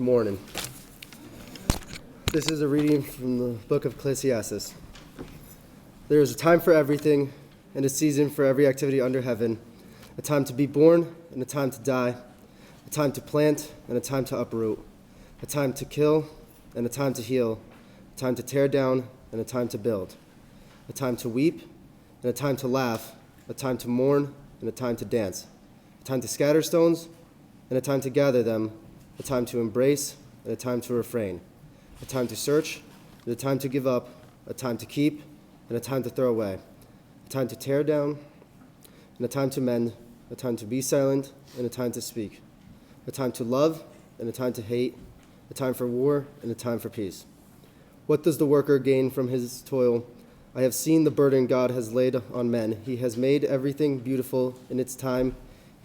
morning. This is a reading from the book of Ecclesiastes. There is a time for everything and a season for every activity under heaven, a time to be born and a time to die, a time to plant and a time to uproot, a time to kill and a time to heal, a time to tear down and a time to build, a time to weep and a time to laugh, a time to mourn and a time to dance, a time to scatter stones and a time to gather them, a time to embrace and a time to refrain, a time to search and a time to give up, a time to keep and a time to throw away, a time to tear down and a time to mend, a time to be silent and a time to speak, a time to love and a time to hate, a time for war and a time for peace. What does the worker gain from his toil? I have seen the burden God has laid on men. He has made everything beautiful in its time.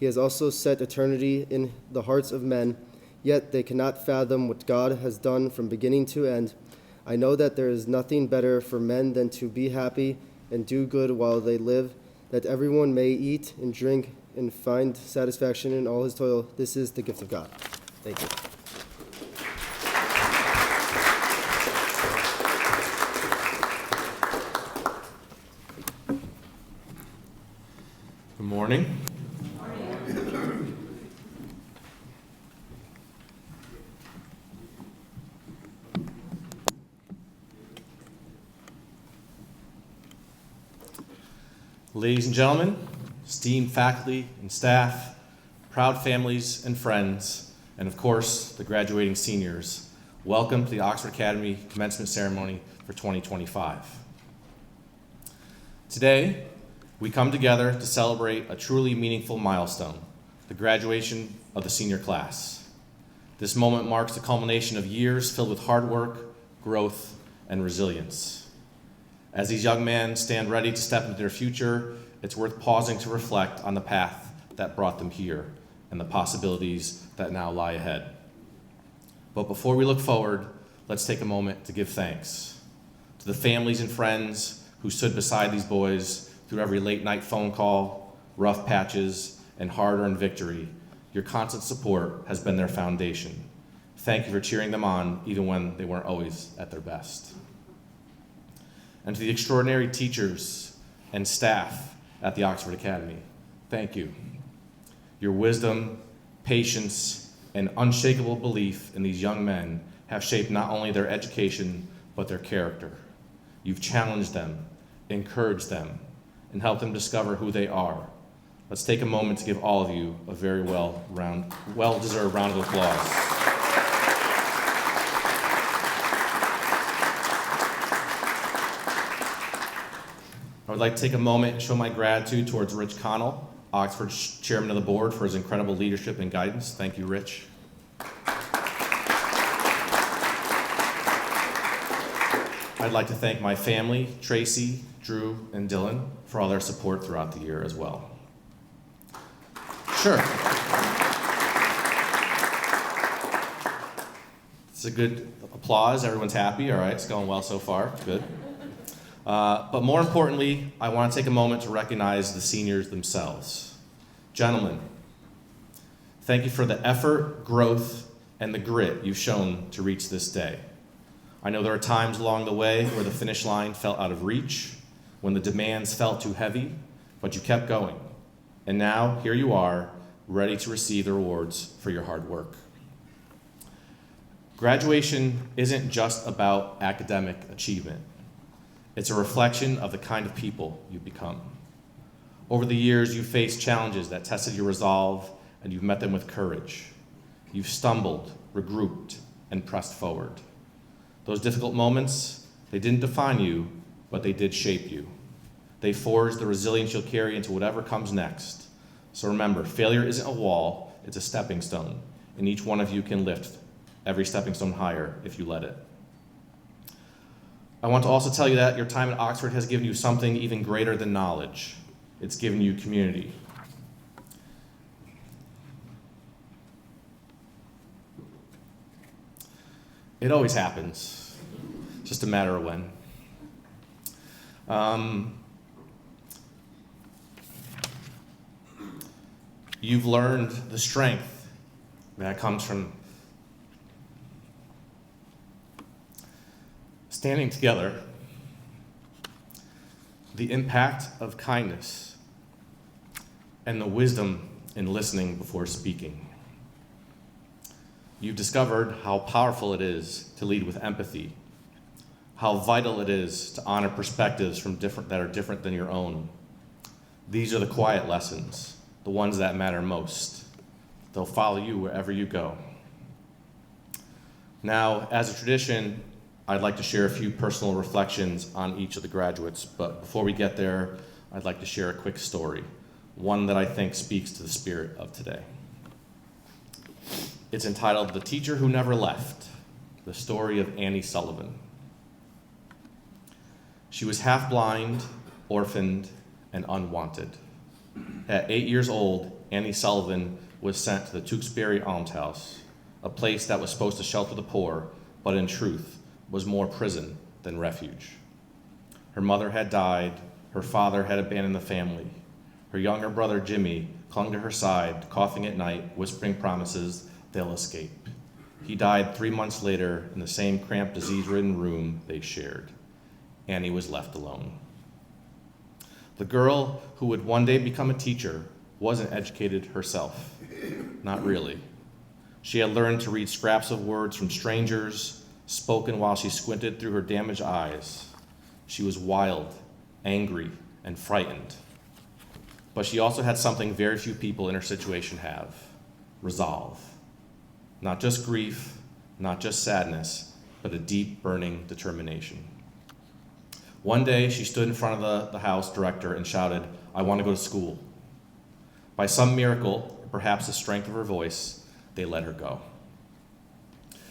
He has also set eternity in the hearts of men, yet they cannot fathom what God has done from beginning to end. I know that there is nothing better for men than to be happy and do good while they live, that everyone may eat and drink and find satisfaction in all his toil. This is the gift of God. Thank you. Good morning. Ladies and gentlemen, esteemed faculty and staff, proud families and friends, and of course, the graduating seniors, welcome to the Oxford Academy Commencement Ceremony for 2025. Today, we come together to celebrate a truly meaningful milestone, the graduation of the senior class. This moment marks the culmination of years filled with hard work, growth, and resilience. As these young men stand ready to step into their future, it's worth pausing to reflect on the path that brought them here and the possibilities that now lie ahead. But before we look forward, let's take a moment to give thanks to the families and friends who stood beside these boys through every late-night phone call, rough patches, and hard-earned victory. Your constant support has been their foundation. Thank you for cheering them on even when they weren't always at their best. And to the extraordinary teachers and staff at the Oxford Academy, thank you. Your wisdom, patience, and unshakable belief in these young men have shaped not only their education, but their character. You've challenged them, encouraged them, and helped them discover who they are. Let's take a moment to give all of you a very well-deserved round of applause. I would like to take a moment and show my gratitude towards Rich Connell, Oxford's chairman of the board, for his incredible leadership and guidance. Thank you, Rich. I'd like to thank my family, Tracy, Drew, and Dylan, for all their support throughout the year as well. Sure. It's a good applause. Everyone's happy. All right, it's going well so far. Good. But more importantly, I want to take a moment to recognize the seniors themselves. Gentlemen, thank you for the effort, growth, and the grit you've shown to reach this day. I know there are times along the way where the finish line felt out of reach, when the demands felt too heavy, but you kept going. And now, here you are, ready to receive the rewards for your hard work. Graduation isn't just about academic achievement. It's a reflection of the kind of people you become. Over the years, you've faced challenges that tested your resolve, and you've met them with courage. You've stumbled, regrouped, and pressed forward. Those difficult moments, they didn't define you, but they did shape you. They forged the resilience you'll carry into whatever comes next. So remember, failure isn't a wall, it's a stepping stone, and each one of you can lift every stepping stone higher if you let it. I want to also tell you that your time at Oxford has given you something even greater than knowledge. It's given you community. It always happens. It's just a matter of when. You've learned the strength that comes from standing together, the impact of kindness, and the wisdom in listening before speaking. You've discovered how powerful it is to lead with empathy, how vital it is to honor perspectives that are different than your own. These are the quiet lessons, the ones that matter most. They'll follow you wherever you go. Now, as a tradition, I'd like to share a few personal reflections on each of the graduates, but before we get there, I'd like to share a quick story, one that I think speaks to the spirit of today. It's entitled "The Teacher Who Never Left," the story of Annie Sullivan. She was half blind, orphaned, and unwanted. At 8 years old, Annie Sullivan was sent to the Tewksbury Almshouse, a place that was supposed to shelter the poor, but in truth was more prison than refuge. Her mother had died, her father had abandoned the family. Her younger brother, Jimmy, clung to her side, coughing at night, whispering promises they'll escape. He died 3 months later in the same cramped, disease-ridden room they shared. Annie was left alone. The girl who would one day become a teacher wasn't educated herself. Not really. She had learned to read scraps of words from strangers, spoken while she squinted through her damaged eyes. She was wild, angry, and frightened. But she also had something very few people in her situation have: resolve. Not just grief, not just sadness, but a deep, burning determination. One day, she stood in front of the house director and shouted, "I want to go to school." By some miracle, or perhaps the strength of her voice, they let her go.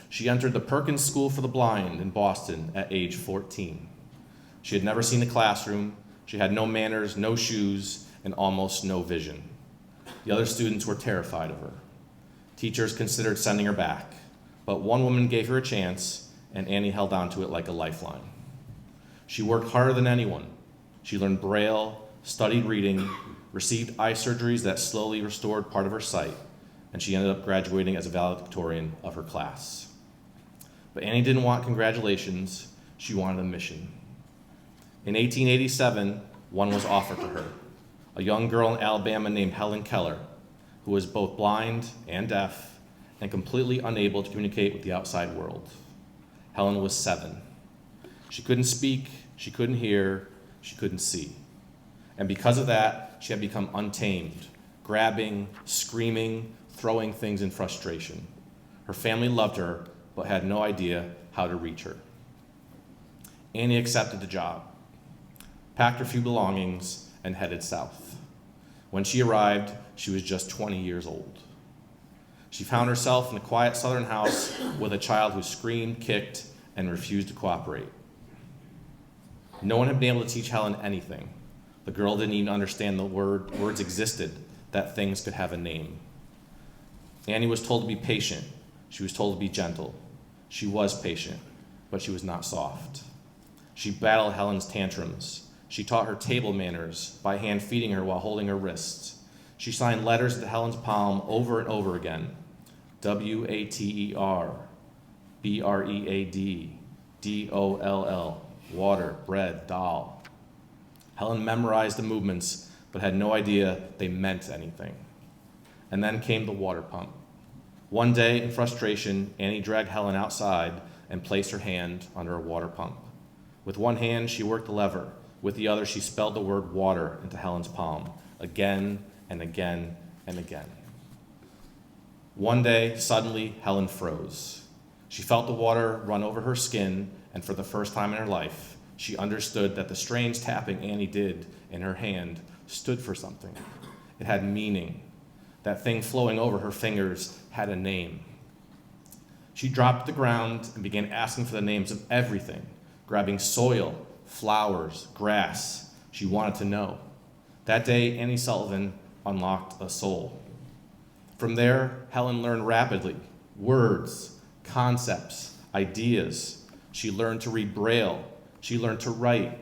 She entered the Perkins School for the Blind in Boston at age 14. She had never seen a classroom, she had no manners, no shoes, and almost no vision. The other students were terrified of her. Teachers considered sending her back, but one woman gave her a chance, and Annie held on to it like a lifeline. She worked harder than anyone. She learned Braille, studied reading, received eye surgeries that slowly restored part of her sight, and she ended up graduating as a valedictorian of her class. But Annie didn't want congratulations, she wanted a mission. In 1887, one was offered to her, a young girl in Alabama named Helen Keller, who was both blind and deaf and completely unable to communicate with the outside world. Helen was 7. She couldn't speak, she couldn't hear, she couldn't see. And because of that, she had become untamed, grabbing, screaming, throwing things in frustration. Her family loved her, but had no idea how to reach her. Annie accepted the job, packed her few belongings, and headed south. When she arrived, she was just 20 years old. She found herself in a quiet southern house with a child who screamed, kicked, and refused to cooperate. No one had been able to teach Helen anything. The girl didn't even understand the words existed, that things could have a name. Annie was told to be patient. She was told to be gentle. She was patient, but she was not soft. She battled Helen's tantrums. She taught her table manners by hand feeding her while holding her wrists. She signed letters into Helen's palm over and over again. WATER, BREAD, DOLL, water, bread, doll. Helen memorized the movements, but had no idea they meant anything. And then came the water pump. One day, in frustration, Annie dragged Helen outside and placed her hand under a water pump. With one hand, she worked the lever. With the other, she spelled the word water into Helen's palm, again and again and again. One day, suddenly, Helen froze. She felt the water run over her skin, and for the first time in her life, she understood that the strange tapping Annie did in her hand stood for something. It had meaning. That thing flowing over her fingers had a name. She dropped to the ground and began asking for the names of everything, grabbing soil, flowers, grass. She wanted to know. That day, Annie Sullivan unlocked a soul. From there, Helen learned rapidly words, concepts, ideas. She learned to read Braille. She learned to write.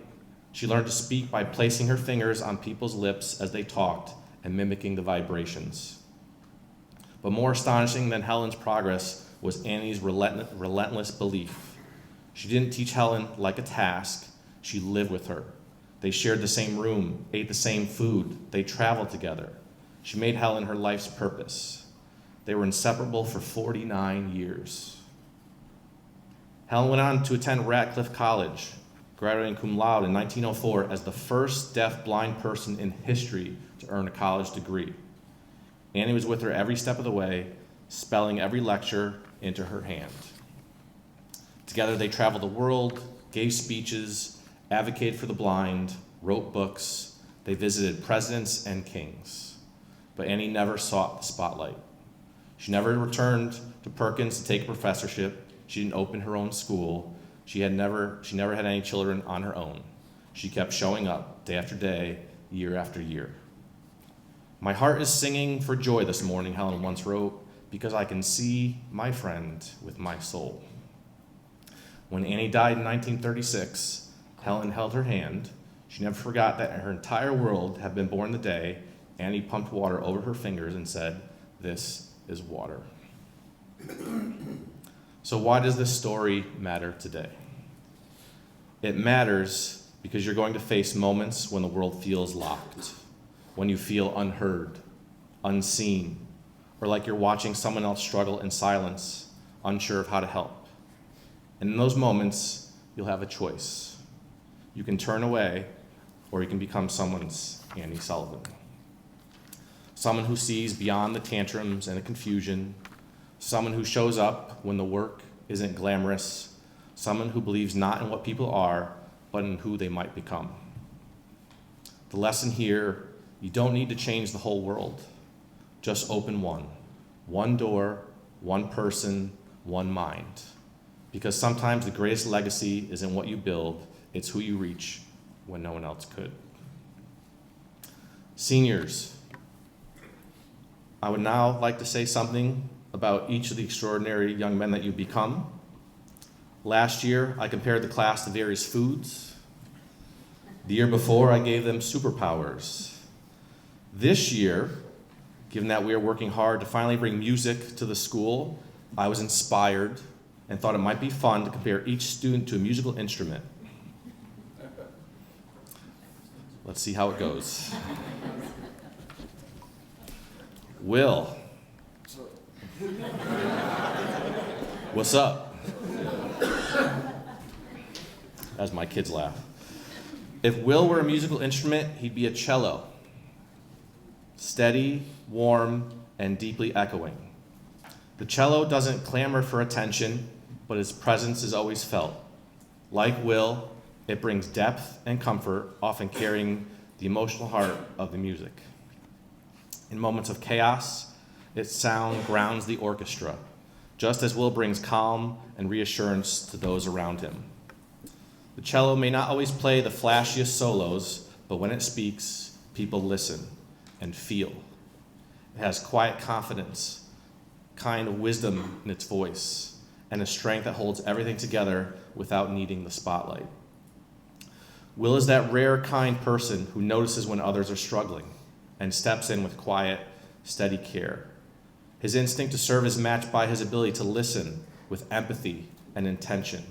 She learned to speak by placing her fingers on people's lips as they talked and mimicking the vibrations. But more astonishing than Helen's progress was Annie's relentless belief. She didn't teach Helen like a task. She lived with her. They shared the same room, ate the same food. They traveled together. She made Helen her life's purpose. They were inseparable for 49 years. Helen went on to attend Ratcliffe College, graduating cum laude in 1904 as the first deaf-blind person in history to earn a college degree. Annie was with her every step of the way, spelling every lecture into her hand. Together they traveled the world, gave speeches, advocated for the blind, wrote books. They visited presidents and kings. But Annie never sought the spotlight. She never returned to Perkins to take a professorship. She didn't open her own school. She never had any children on her own. She kept showing up day after day, year after year. My heart is singing for joy this morning, Helen once wrote, because I can see my friend with my soul. When Annie died in 1936, Helen held her hand. She never forgot that her entire world had been born the day Annie pumped water over her fingers and said, "This is water." So why does this story matter today? It matters because you're going to face moments when the world feels locked, when you feel unheard, unseen, or like you're watching someone else struggle in silence, unsure of how to help. And in those moments, you'll have a choice. You can turn away, or you can become someone's Annie Sullivan. Someone who sees beyond the tantrums and the confusion, someone who shows up when the work isn't glamorous, someone who believes not in what people are, but in who they might become. The lesson here, you don't need to change the whole world. Just open one door, one person, one mind. Because sometimes the greatest legacy isn't what you build, it's who you reach when no one else could. Seniors, I would now like to say something about each of the extraordinary young men that you've become. Last year, I compared the class to various foods. The year before, I gave them superpowers. This year, given that we are working hard to finally bring music to the school, I was inspired and thought it might be fun to compare each student to a musical instrument. Let's see how it goes. Will. What's up? As my kids laugh. If Will were a musical instrument, he'd be a cello. Steady, warm, and deeply echoing. The cello doesn't clamor for attention, but its presence is always felt. Like Will, it brings depth and comfort, often carrying the emotional heart of the music. In moments of chaos, its sound grounds the orchestra, just as Will brings calm and reassurance to those around him. The cello may not always play the flashiest solos, but when it speaks, people listen and feel. It has quiet confidence, kind of wisdom in its voice, and a strength that holds everything together without needing the spotlight. Will is that rare, kind person who notices when others are struggling and steps in with quiet, steady care. His instinct to serve is matched by his ability to listen with empathy and intention.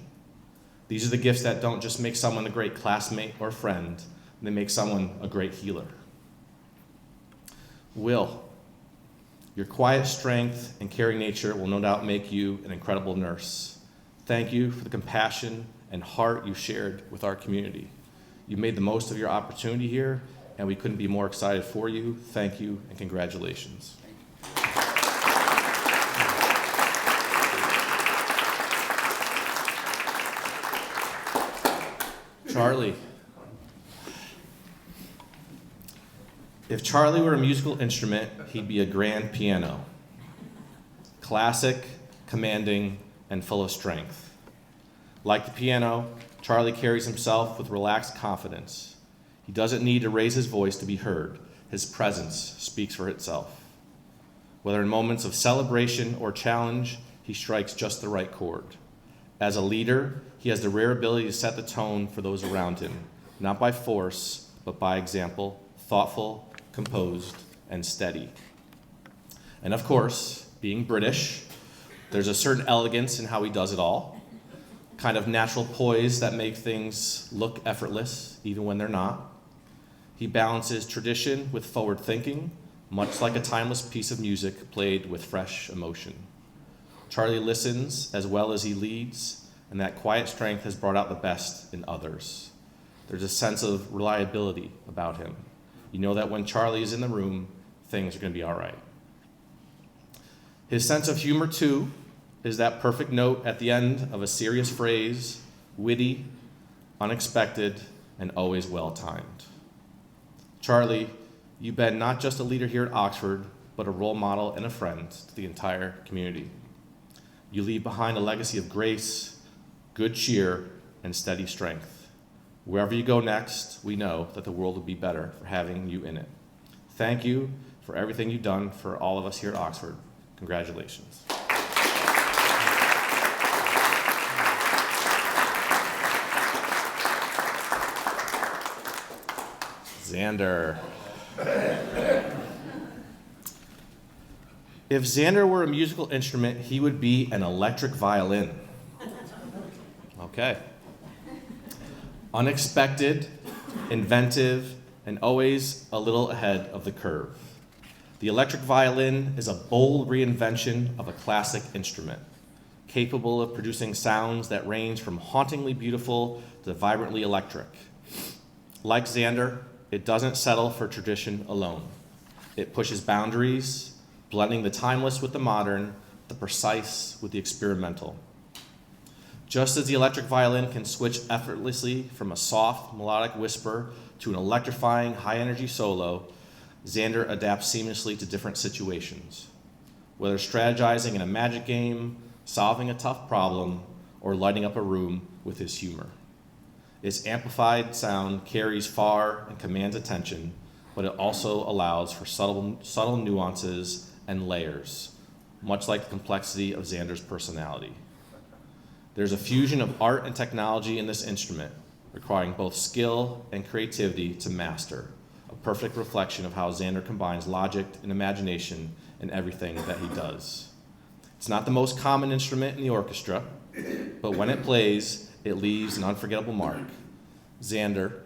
These are the gifts that don't just make someone a great classmate or friend, they make someone a great healer. Will, your quiet strength and caring nature will no doubt make you an incredible nurse. Thank you for the compassion and heart you shared with our community. You made the most of your opportunity here, and we couldn't be more excited for you. Thank you, and congratulations. Charlie. If Charlie were a musical instrument, he'd be a grand piano. Classic, commanding, and full of strength. Like the piano, Charlie carries himself with relaxed confidence. He doesn't need to raise his voice to be heard. His presence speaks for itself. Whether in moments of celebration or challenge, he strikes just the right chord. As a leader, he has the rare ability to set the tone for those around him, not by force, but by example, thoughtful, composed, and steady. And of course, being British, there's a certain elegance in how he does it all. kind of natural poise that makes things look effortless, even when they're not. He balances tradition with forward thinking, much like a timeless piece of music played with fresh emotion. Charlie listens as well as he leads, and that quiet strength has brought out the best in others. There's a sense of reliability about him. You know that when Charlie is in the room, things are going to be all right. His sense of humor, too, is that perfect note at the end of a serious phrase, witty, unexpected, and always well-timed. Charlie, you've been not just a leader here at Oxford, but a role model and a friend to the entire community. You leave behind a legacy of grace, good cheer, and steady strength. Wherever you go next, we know that the world will be better for having you in it. Thank you for everything you've done for all of us here at Oxford. Congratulations. Xander. If Xander were a musical instrument, he would be an electric violin. Okay. Unexpected, inventive, and always a little ahead of the curve. The electric violin is a bold reinvention of a classic instrument, capable of producing sounds that range from hauntingly beautiful to vibrantly electric. Like Xander, it doesn't settle for tradition alone. It pushes boundaries, blending the timeless with the modern, the precise with the experimental. Just as the electric violin can switch effortlessly from a soft, melodic whisper to an electrifying, high-energy solo, Xander adapts seamlessly to different situations. Whether strategizing in a magic game, solving a tough problem, or lighting up a room with his humor. Its amplified sound carries far and commands attention, but it also allows for subtle nuances and layers, much like the complexity of Xander's personality. There's a fusion of art and technology in this instrument, requiring both skill and creativity to master, a perfect reflection of how Xander combines logic and imagination in everything that he does. It's not the most common instrument in the orchestra, but when it plays, it leaves an unforgettable mark. Xander,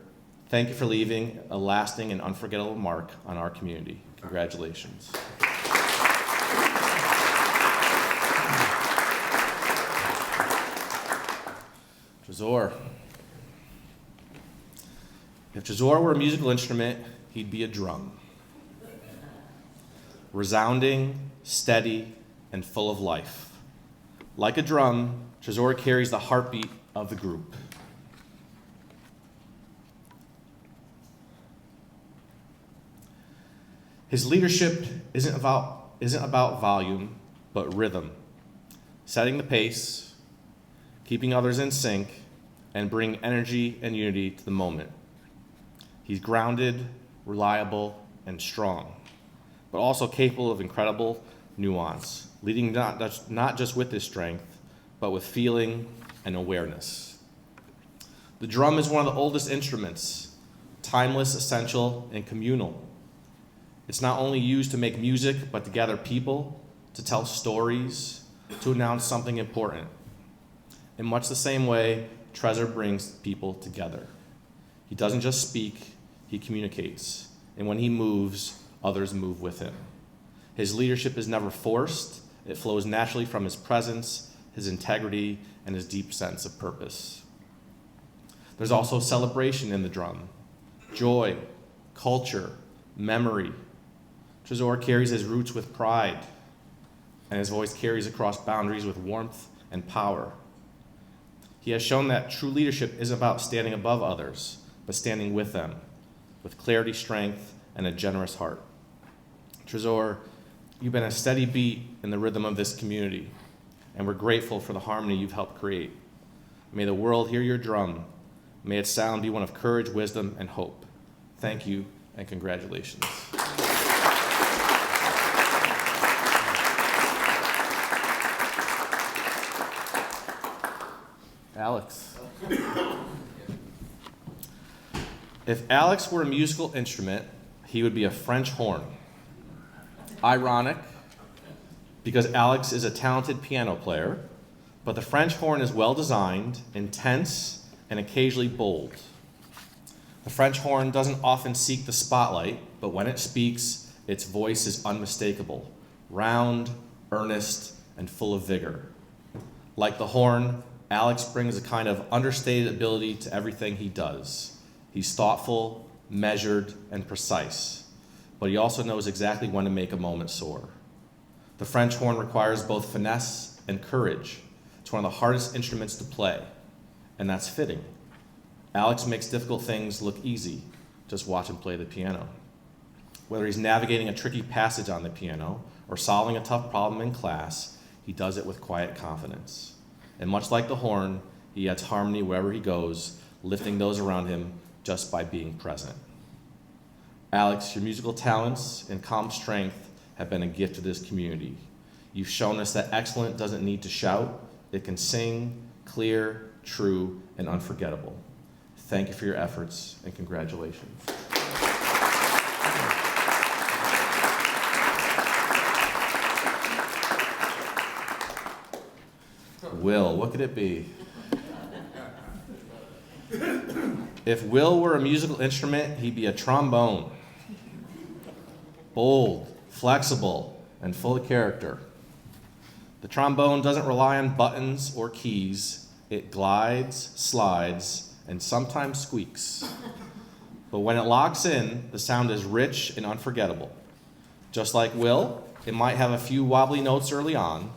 thank you for leaving a lasting and unforgettable mark on our community. Congratulations. Trezor. If Trezor were a musical instrument, he'd be a drum. Resounding, steady, and full of life. Like a drum, Trezor carries the heartbeat of the group. His leadership isn't about volume, but rhythm, setting the pace, keeping others in sync, and bringing energy and unity to the moment. He's grounded, reliable, and strong, but also capable of incredible nuance, leading not just with his strength, but with feeling and awareness. The drum is one of the oldest instruments, timeless, essential, and communal. It's not only used to make music, but to gather people, to tell stories, to announce something important. In much the same way, Trezor brings people together. He doesn't just speak, he communicates. And when he moves, others move with him. His leadership is never forced. It flows naturally from his presence, his integrity, and his deep sense of purpose. There's also celebration in the drum, joy, culture, memory. Trezor carries his roots with pride, and his voice carries across boundaries with warmth and power. He has shown that true leadership isn't about standing above others, but standing with them, with clarity, strength, and a generous heart. Trezor, you've been a steady beat in the rhythm of this community, and we're grateful for the harmony you've helped create. May the world hear your drum. May its sound be one of courage, wisdom, and hope. Thank you, and congratulations. Alex. If Alex were a musical instrument, he would be a French horn. Ironic, because Alex is a talented piano player, But the French horn is well designed, intense, and occasionally bold. The French horn doesn't often seek the spotlight, but when it speaks, its voice is unmistakable, round, earnest, and full of vigor. Like the horn, Alex brings a kind of understated ability to everything he does. He's thoughtful, measured, and precise, but he also knows exactly when to make a moment soar. The French horn requires both finesse and courage. It's one of the hardest instruments to play, and that's fitting. Alex makes difficult things look easy. Just watch him play the piano. Whether he's navigating a tricky passage on the piano or solving a tough problem in class, he does it with quiet confidence. And much like the horn, he adds harmony wherever he goes, lifting those around him just by being present. Alex, your musical talents and calm strength have been a gift to this community. You've shown us that excellence doesn't need to shout. It can sing, clear, true, and unforgettable. Thank you for your efforts, and congratulations. Will, what could it be? If Will were a musical instrument, he'd be a trombone. Bold, flexible, and full of character. The trombone doesn't rely on buttons or keys. It glides, slides, and sometimes squeaks. But when it locks in, the sound is rich and unforgettable. Just like Will, it might have a few wobbly notes early on,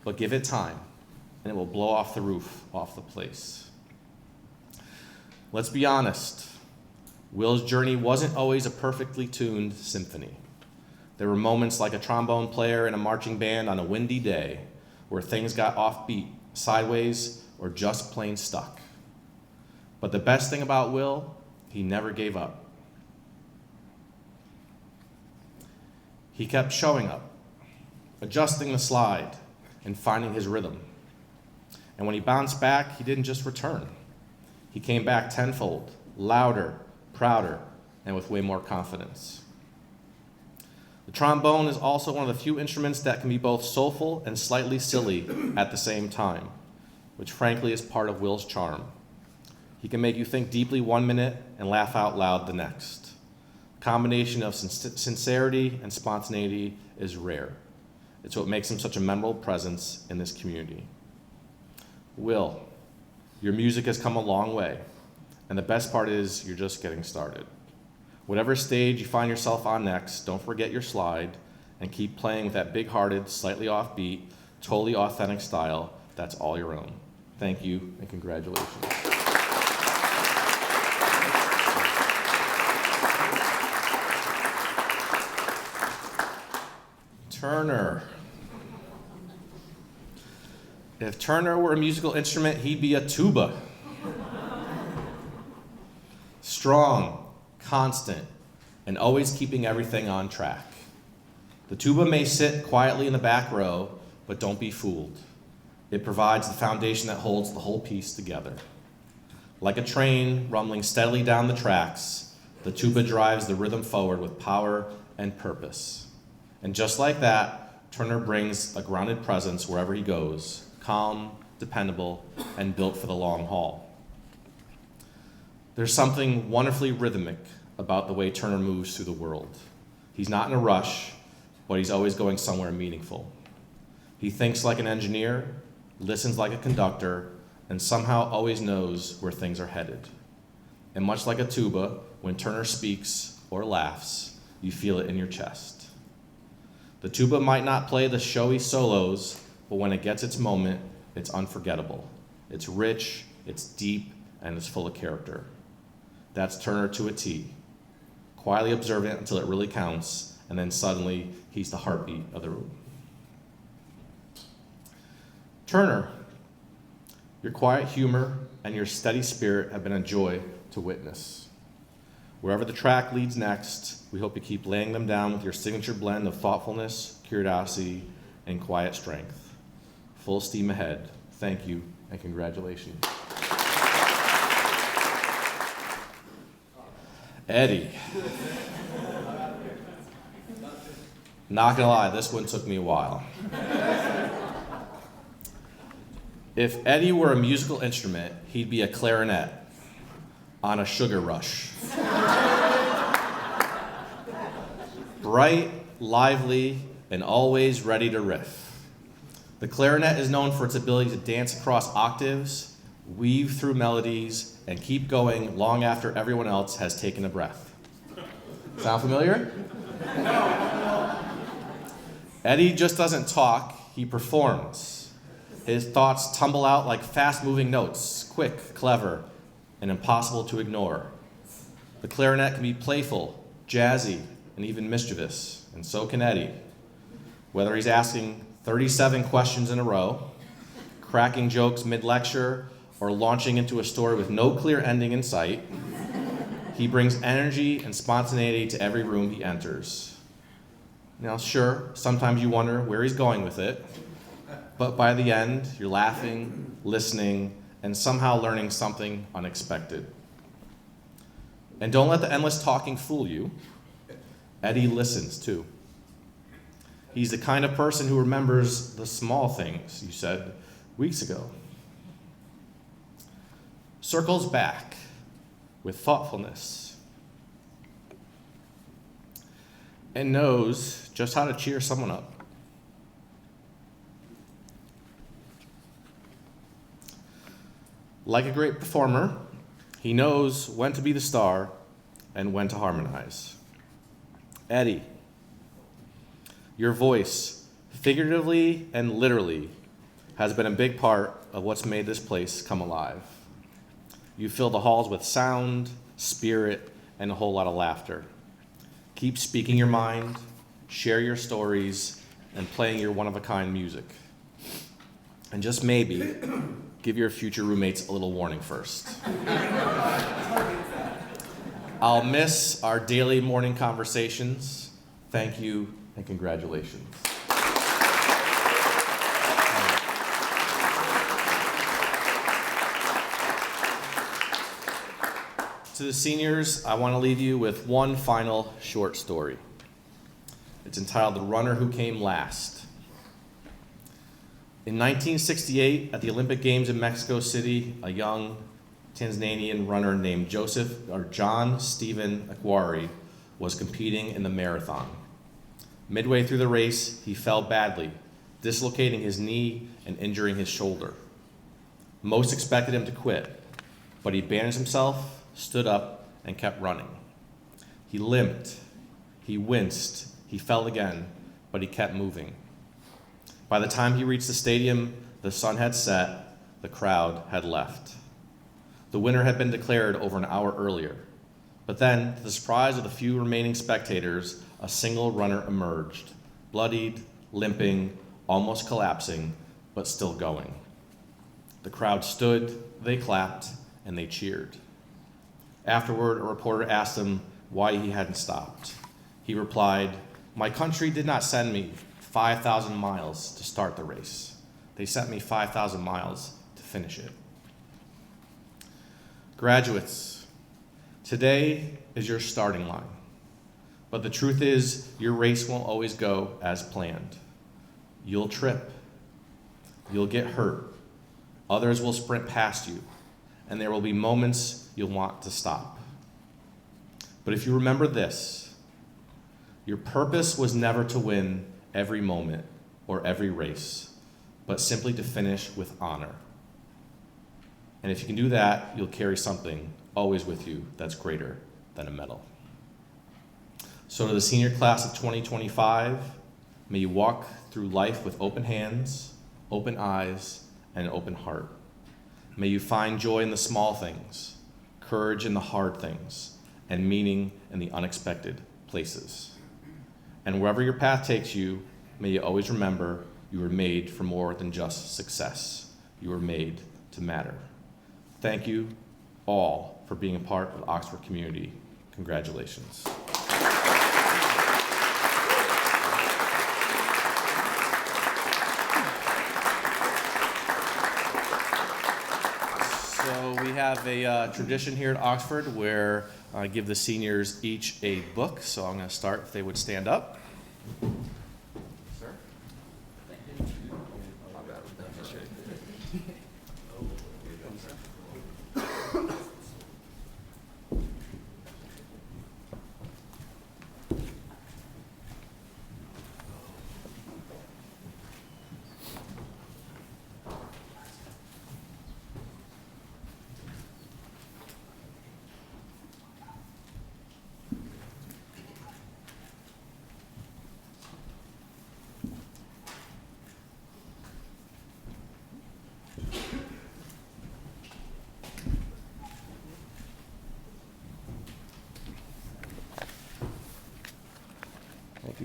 but give it time, and it will blow off the roof off the place. Let's be honest. Will's journey wasn't always a perfectly tuned symphony. There were moments like a trombone player in a marching band on a windy day where things got offbeat, sideways, or just plain stuck. But the best thing about Will, he never gave up. He kept showing up, adjusting the slide, and finding his rhythm. And when he bounced back, he didn't just return. He came back tenfold, louder, prouder, and with way more confidence. The trombone is also one of the few instruments that can be both soulful and slightly silly at the same time, which frankly is part of Will's charm. He can make you think deeply one minute and laugh out loud the next. The combination of sincerity and spontaneity is rare. It's what makes him such a memorable presence in this community. Will, your music has come a long way, and the best part is you're just getting started. Whatever stage you find yourself on next, don't forget your slide and keep playing with that big-hearted, slightly offbeat, totally authentic style that's all your own. Thank you and congratulations. Turner. If Turner were a musical instrument, he'd be a tuba. Strong, constant, and always keeping everything on track. The tuba may sit quietly in the back row, but don't be fooled. It provides the foundation that holds the whole piece together. Like a train rumbling steadily down the tracks, the tuba drives the rhythm forward with power and purpose. And just like that, Turner brings a grounded presence wherever he goes, calm, dependable, and built for the long haul. There's something wonderfully rhythmic about the way Turner moves through the world. He's not in a rush, but he's always going somewhere meaningful. He thinks like an engineer, listens like a conductor, and somehow always knows where things are headed. And much like a tuba, when Turner speaks or laughs, you feel it in your chest. The tuba might not play the showy solos, but when it gets its moment, it's unforgettable. It's rich, it's deep, and it's full of character. That's Turner to a T. Quietly observant until it really counts, and then suddenly he's the heartbeat of the room. Turner, your quiet humor and your steady spirit have been a joy to witness. Wherever the track leads next, we hope you keep laying them down with your signature blend of thoughtfulness, curiosity, and quiet strength. Full steam ahead. Thank you, and congratulations. Eddie. Not gonna lie, this one took me a while. If Eddie were a musical instrument, he'd be a clarinet on a sugar rush. Bright, lively, and always ready to riff. The clarinet is known for its ability to dance across octaves, weave through melodies, and keep going long after everyone else has taken a breath. Sound familiar? Eddie just doesn't talk, he performs. His thoughts tumble out like fast-moving notes, quick, clever, and impossible to ignore. The clarinet can be playful, jazzy, and even mischievous, and so can Eddie. Whether he's asking 37 questions in a row, cracking jokes mid-lecture, or launching into a story with no clear ending in sight, he brings energy and spontaneity to every room he enters. Now, sure, sometimes you wonder where he's going with it, but by the end, you're laughing, listening, and somehow learning something unexpected. And don't let the endless talking fool you. Eddie listens, too. He's the kind of person who remembers the small things you said weeks ago. Circles back with thoughtfulness. And knows just how to cheer someone up. Like a great performer, he knows when to be the star and when to harmonize. Eddie, your voice, figuratively and literally, has been a big part of what's made this place come alive. You fill the halls with sound, spirit, and a whole lot of laughter. Keep speaking your mind, share your stories, and playing your one-of-a-kind music. And just maybe, give your future roommates a little warning first. I'll miss our daily morning conversations. Thank you and congratulations. To the seniors, I want to leave you with one final short story. It's entitled The Runner Who Came Last. In 1968, at the Olympic Games in Mexico City, a young Tanzanian runner named John Stephen Akwari was competing in the marathon. Midway through the race, he fell badly, dislocating his knee and injuring his shoulder. Most expected him to quit, but he bandaged himself, stood up, and kept running. He limped, he winced, he fell again, but he kept moving. By the time he reached the stadium, the sun had set, the crowd had left. The winner had been declared over an hour earlier, but then, to the surprise of the few remaining spectators, a single runner emerged, bloodied, limping, almost collapsing, but still going. The crowd stood, they clapped, and they cheered. Afterward, a reporter asked him why he hadn't stopped. He replied, "My country did not send me 5,000 miles to start the race. They sent me 5,000 miles to finish it." Graduates, today is your starting line. But the truth is, your race won't always go as planned. You'll trip. You'll get hurt. Others will sprint past you. And there will be moments you'll want to stop. But if you remember this, your purpose was never to win every moment or every race, but simply to finish with honor. And if you can do that, you'll carry something always with you that's greater than a medal. So to the senior class of 2025, may you walk through life with open hands, open eyes, and an open heart. May you find joy in the small things, courage in the hard things, and meaning in the unexpected places. And wherever your path takes you, may you always remember you were made for more than just success. You were made to matter. Thank you all for being a part of the Oxford community. Congratulations. So we have a tradition here at Oxford where I give the seniors each a book. So I'm going to start if they would stand up. Sir?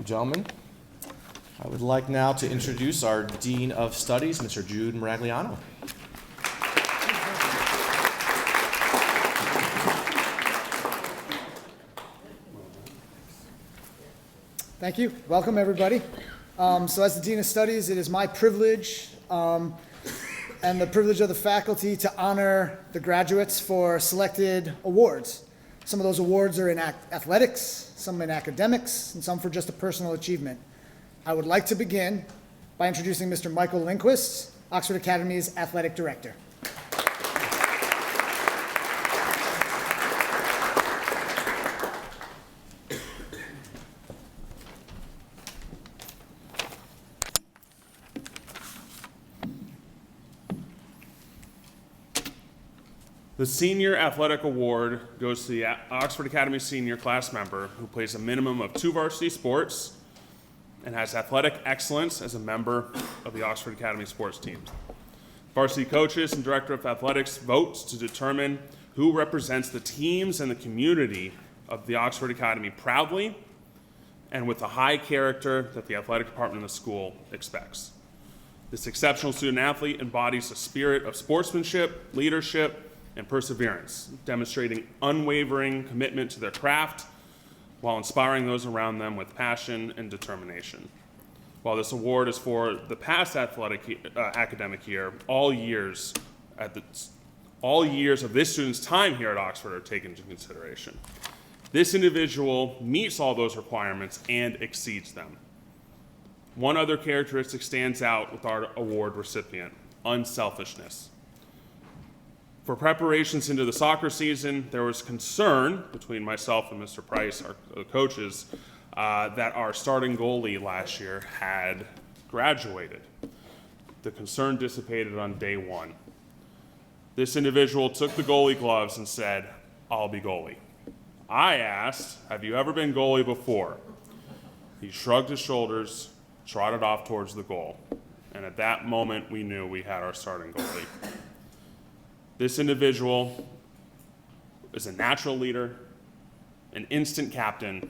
gentlemen. I would like now to introduce our Dean of Studies, Mr. Jude Maragliano. Thank you. Welcome, everybody. So as the Dean of Studies, it is my privilege and the privilege of the faculty to honor the graduates for selected awards. Some of those awards are in athletics, some in academics, and some for just a personal achievement. I would like to begin by introducing Mr. Michael Lindquist, Oxford Academy's Athletic Director. The Senior Athletic Award goes to the Oxford Academy senior class member who plays a minimum of 2 varsity sports and has athletic excellence as a member of the Oxford Academy sports teams. Varsity coaches and director of athletics votes to determine who represents the teams and the community of the Oxford Academy proudly and with the high character that the athletic department of the school expects. This exceptional student athlete embodies a spirit of sportsmanship, leadership, and perseverance, demonstrating unwavering commitment to their craft while inspiring those around them with passion and determination. While this award is for the past academic year, all years of this student's time here at Oxford are taken into consideration. This individual meets all those requirements and exceeds them. One other characteristic stands out with our award recipient: unselfishness. For preparations into the soccer season, there was concern between myself and Mr. Price, our coaches, that our starting goalie last year had graduated. The concern dissipated on day one. This individual took the goalie gloves and said, "I'll be goalie." I asked, "Have you ever been goalie before?" He shrugged his shoulders, trotted off towards the goal. And at that moment, we knew we had our starting goalie. This individual is a natural leader, an instant captain,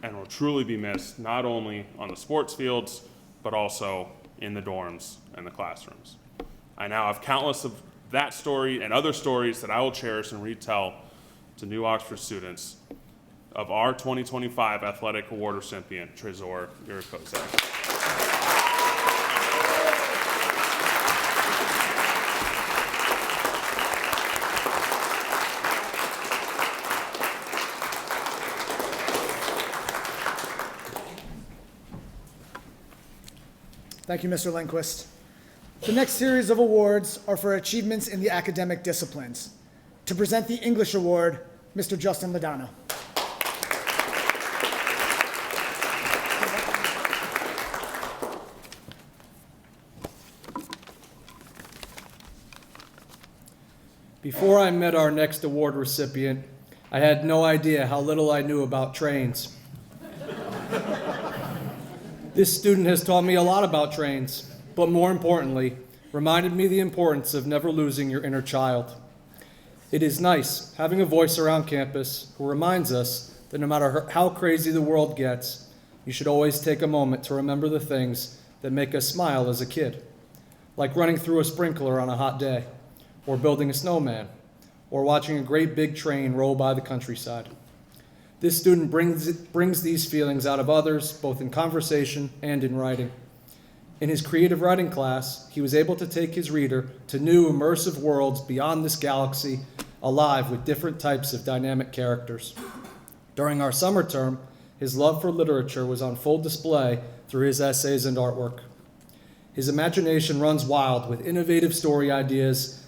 and will truly be missed not only on the sports fields, but also in the dorms and the classrooms. I now have countless of that story and other stories that I will cherish and retell to new Oxford students of our 2025 Athletic Award recipient, Trezor Irikozak. Thank you, Mr. Lindquist. The next series of awards are for achievements in the academic disciplines. To present the English Award, Mr. Justin Ladano. Before I met our next award recipient, I had no idea how little I knew about trains. This student has taught me a lot about trains, but more importantly, reminded me the importance of never losing your inner child. It is nice having a voice around campus who reminds us that no matter how crazy the world gets, you should always take a moment to remember the things that make us smile as a kid, like running through a sprinkler on a hot day, or building a snowman, or watching a great big train roll by the countryside. This student brings these feelings out of others, both in conversation and in writing. In his creative writing class, he was able to take his reader to new immersive worlds beyond this galaxy, alive with different types of dynamic characters. During our summer term, his love for literature was on full display through his essays and artwork. His imagination runs wild with innovative story ideas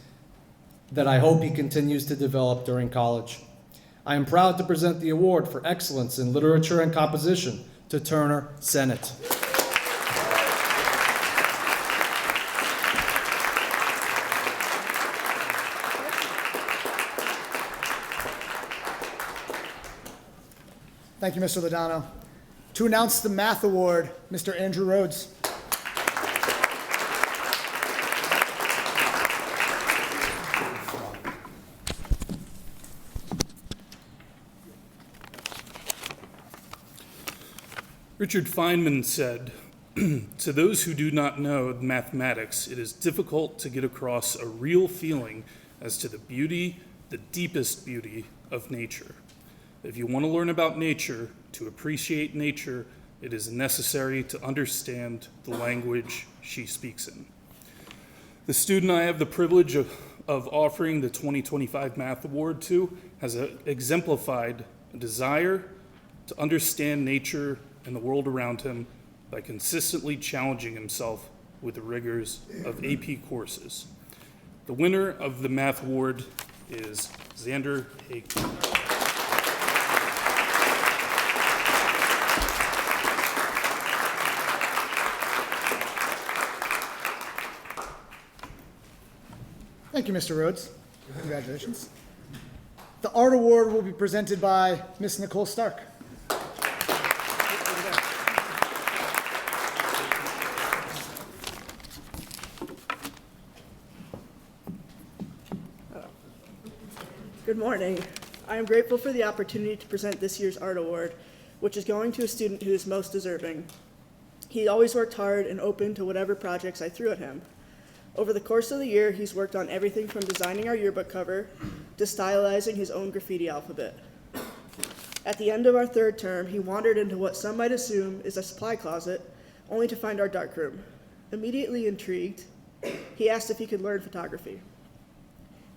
that I hope he continues to develop during college. I am proud to present the award for excellence in literature and composition to Turner Sennett. Thank you, Mr. Ladano. To announce the Math Award, Mr. Andrew Rhodes. Richard Feynman said, "To those who do not know mathematics, it is difficult to get across a real feeling as to the beauty, the deepest beauty of nature. If you want to learn about nature, to appreciate nature, it is necessary to understand the language she speaks in." The student I have the privilege of offering the 2025 Math Award to has exemplified a desire to understand nature and the world around him by consistently challenging himself with the rigors of AP courses. The winner of the Math Award is Xander Hagen. Thank you, Mr. Rhodes. Congratulations. The Art Award will be presented by Miss Nicole Stark. Good morning. I am grateful for the opportunity to present this year's Art Award, which is going to a student who is most deserving. He always worked hard and open to whatever projects I threw at him. Over the course of the year, he's worked on everything from designing our yearbook cover to stylizing his own graffiti alphabet. At the end of our third term, he wandered into what some might assume is a supply closet, only to find our darkroom. Immediately intrigued, he asked if he could learn photography.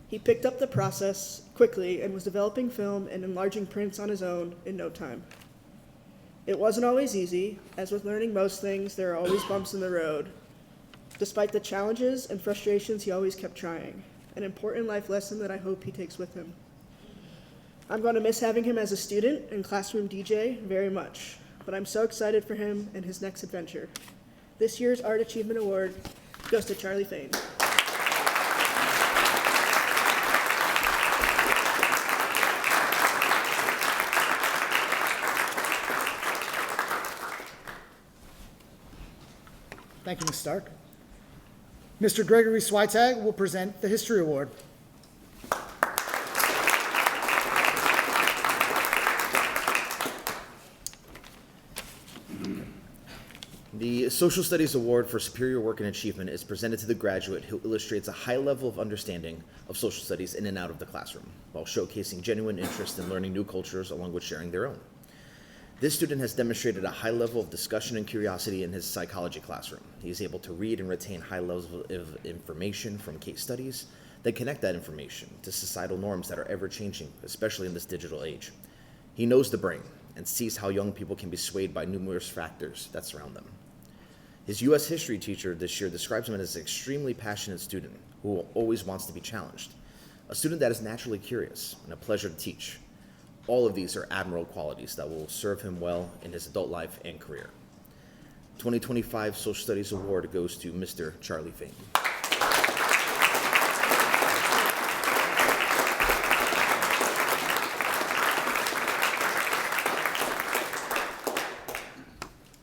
He picked up the process quickly and was developing film and enlarging prints on his own in no time. It wasn't always easy. As with learning most things, there are always bumps in the road. Despite the challenges and frustrations, he always kept trying, an important life lesson that I hope he takes with him. I'm going to miss having him as a student and classroom DJ very much, but I'm so excited for him and his next adventure. This year's Art Achievement Award goes to Charlie Fain. Thank you, Ms. Stark. Mr. Gregory Swytag will present the History Award. The Social Studies Award for Superior Work and Achievement is presented to the graduate who illustrates a high level of understanding of social studies in and out of the classroom, while showcasing genuine interest in learning new cultures along with sharing their own. This student has demonstrated a high level of discussion and curiosity in his psychology classroom. He is able to read and retain high levels of information from case studies, then connect that information to societal norms that are ever changing, especially in this digital age. He knows the brain and sees how young people can be swayed by numerous factors that surround them. His U.S. history teacher this year describes him as an extremely passionate student who always wants to be challenged, a student that is naturally curious and a pleasure to teach. All of these are admirable qualities that will serve him well in his adult life and career. 2025 Social Studies Award goes to Mr. Charlie Fain.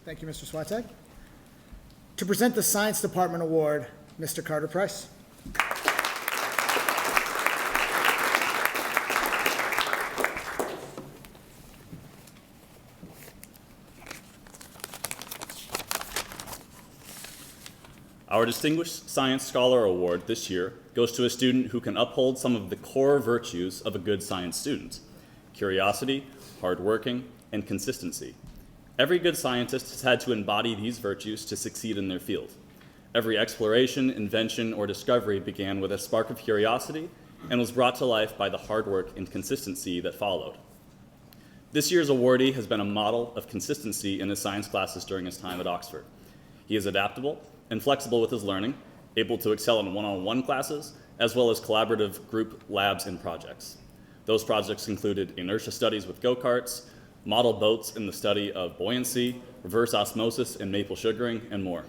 Thank you, Mr. Swytag. To present the Science Department Award, Mr. Carter Price. Our Distinguished Science Scholar Award this year goes to a student who can uphold some of the core virtues of a good science student: curiosity, hardworking, and consistency. Every good scientist has had to embody these virtues to succeed in their field. Every exploration, invention, or discovery began with a spark of curiosity and was brought to life by the hard work and consistency that followed. This year's awardee has been a model of consistency in his science classes during his time at Oxford. He is adaptable and flexible with his learning, able to excel in one-on-one classes, as well as collaborative group labs and projects. Those projects included inertia studies with go-karts, model boats in the study of buoyancy, reverse osmosis and maple sugaring, and more.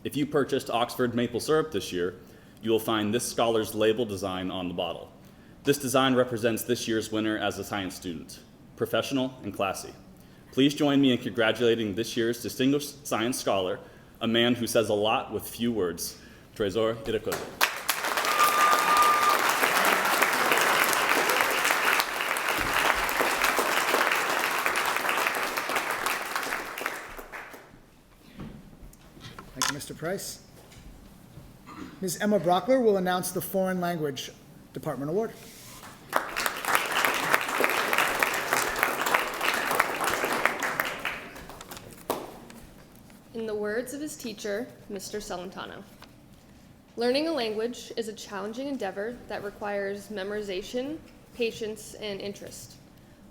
If you purchased Oxford maple syrup this year, you will find this scholar's label design on the bottle. This design represents this year's winner as a science student, professional and classy. Please join me in congratulating this year's Distinguished Science Scholar, a man who says a lot with few words, Trezor Irakoze. Price. Ms. Emma Brockler will announce the Foreign Language Department Award. In the words of his teacher, Mr. Celentano, learning a language is a challenging endeavor that requires memorization, patience, and interest.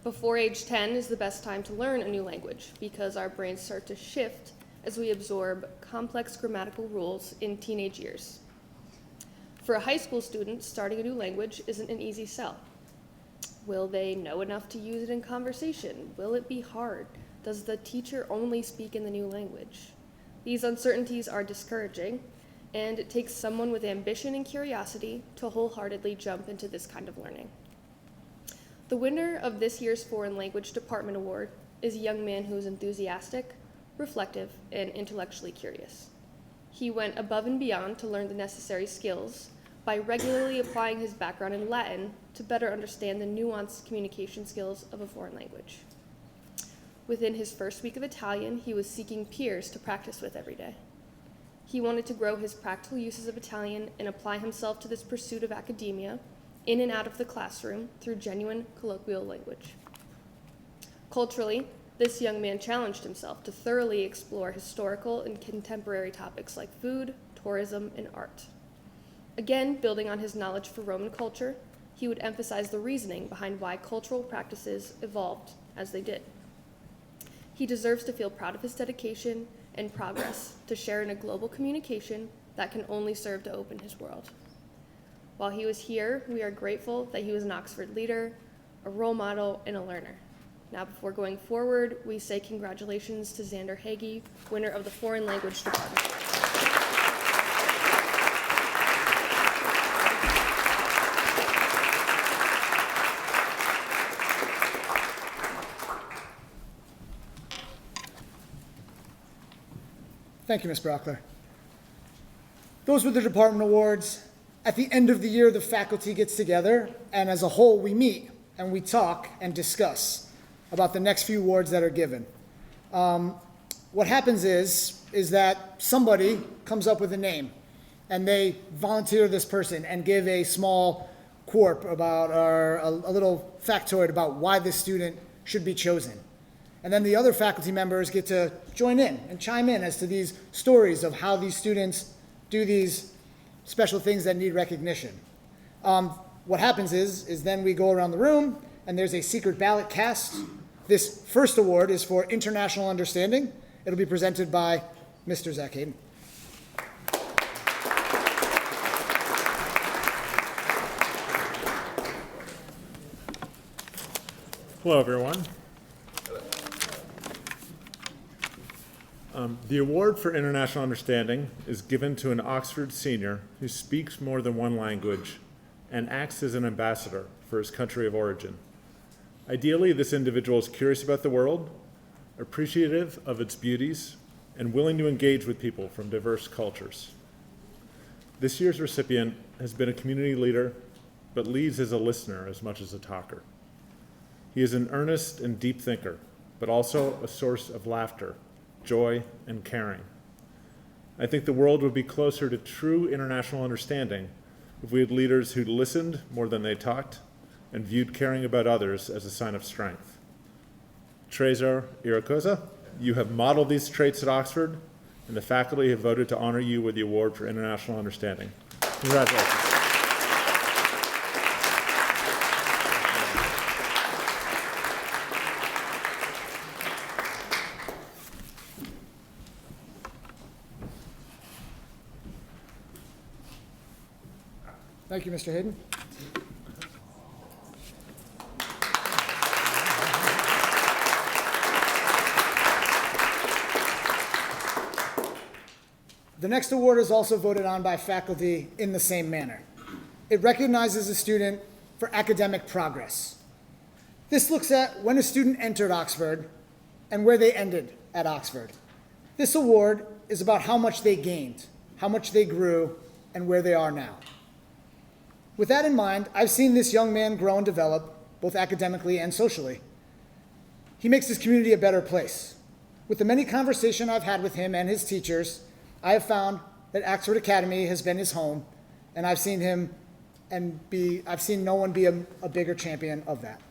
Before age 10 is the best time to learn a new language because our brains start to shift as we absorb complex grammatical rules in teenage years. For a high school student, starting a new language isn't an easy sell. Will they know enough to use it in conversation? Will it be hard? Does the teacher only speak in the new language? These uncertainties are discouraging, and it takes someone with ambition and curiosity to wholeheartedly jump into this kind of learning. The winner of this year's Foreign Language Department Award is a young man who is enthusiastic, reflective, and intellectually curious. He went above and beyond to learn the necessary skills by regularly applying his background in Latin to better understand the nuanced communication skills of a foreign language. Within his first week of Italian, he was seeking peers to practice with every day. He wanted to grow his practical uses of Italian and apply himself to this pursuit of academia in and out of the classroom through genuine colloquial language. Culturally, this young man challenged himself to thoroughly explore historical and contemporary topics like food, tourism, and art. Again, building on his knowledge for Roman culture, he would emphasize the reasoning behind why cultural practices evolved as they did. He deserves to feel proud of his dedication and progress to share in a global communication that can only serve to open his world. While he was here, we are grateful that he was an Oxford leader, a role model, and a learner. Now, before going forward, we say congratulations to Xander Hagee, winner of the Foreign Language Department. Thank you, Ms. Brockler. Those were the department awards. At the end of the year, the faculty gets together, and as a whole, we meet and we talk and discuss about the next few awards that are given. What happens is that somebody comes up with a name, and they volunteer this person and give a small quirk about, or a little factoid about why this student should be chosen. And then the other faculty members get to join in and chime in as to these stories of how these students do these special things that need recognition. What happens is then we go around the room and there's a secret ballot cast. This first award is for international understanding. It'll be presented by Mr. Zach Hayden. Hello, everyone. The award for international understanding is given to an Oxford senior who speaks more than one language and acts as an ambassador for his country of origin. Ideally, this individual is curious about the world, appreciative of its beauties, and willing to engage with people from diverse cultures. This year's recipient has been a community leader, but leads as a listener as much as a talker. He is an earnest and deep thinker, but also a source of laughter, joy, and caring. I think the world would be closer to true international understanding if we had leaders who listened more than they talked and viewed caring about others as a sign of strength. Trezor Irakosa, you have modeled these traits at Oxford, and the faculty have voted to honor you with the Award for International Understanding. Congratulations. Thank you, Mr. Hayden. The next award is also voted on by faculty in the same manner. It recognizes a student for academic progress. This looks at when a student entered Oxford and where they ended at Oxford. This award is about how much they gained, how much they grew, and where they are now. With that in mind, I've seen this young man grow and develop, both academically and socially. He makes this community a better place. With the many conversations I've had with him and his teachers, I have found that Oxford Academy has been his home, and I've seen no one be a bigger champion of that.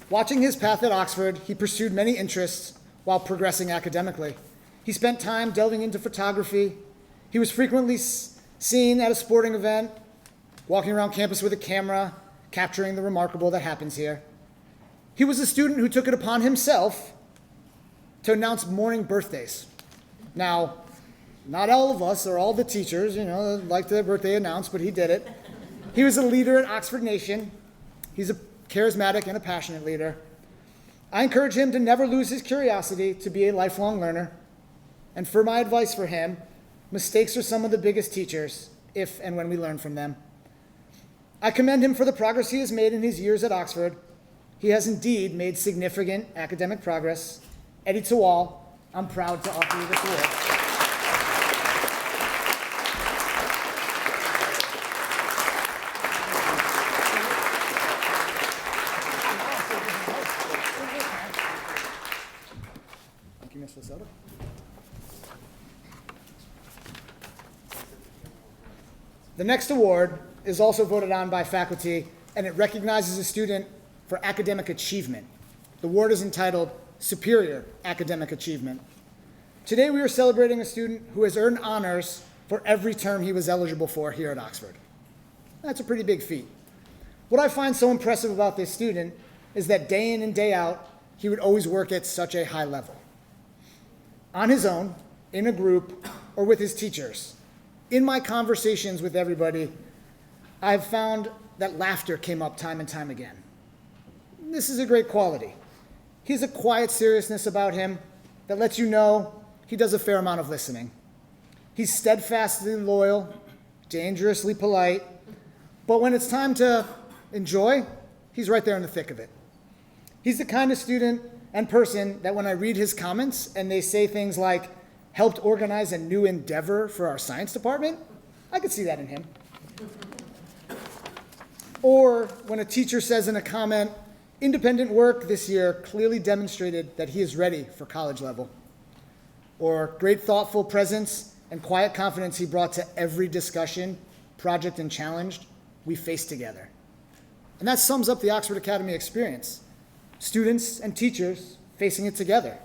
Watching his path at Oxford, he pursued many interests while progressing academically. He spent time delving into photography. He was frequently seen at a sporting event, walking around campus with a camera, capturing the remarkable that happens here. He was a student who took it upon himself to announce morning birthdays. Now, not all of us or all the teachers, like their birthday announced, but he did it. He was a leader at Oxford Nation. He's a charismatic and a passionate leader. I encourage him to never lose his curiosity to be a lifelong learner. And for my advice for him, mistakes are some of the biggest teachers, if and when we learn from them. I commend him for the progress he has made in his years at Oxford. He has indeed made significant academic progress. Eddie Tawal, I'm proud to offer you this award. Thank you, Ms. Lasota. The next award is also voted on by faculty, and it recognizes a student for academic achievement. The award is entitled Superior Academic Achievement. Today we are celebrating a student who has earned honors for every term he was eligible for here at Oxford. That's a pretty big feat. What I find so impressive about this student is that day in and day out, he would always work at such a high level. On his own, in a group, or with his teachers. In my conversations with everybody, I've found that laughter came up time and time again. This is a great quality. He has a quiet seriousness about him that lets you know he does a fair amount of listening. He's steadfastly loyal, dangerously polite, but when it's time to enjoy, he's right there in the thick of it. He's the kind of student and person that when I read his comments and they say things like, helped organize a new endeavor for our science department, I could see that in him. Or when a teacher says in a comment, independent work this year clearly demonstrated that he is ready for college level. Or great thoughtful presence and quiet confidence he brought to every discussion, project, and challenge we faced together. And that sums up the Oxford Academy experience. Students and teachers facing it together.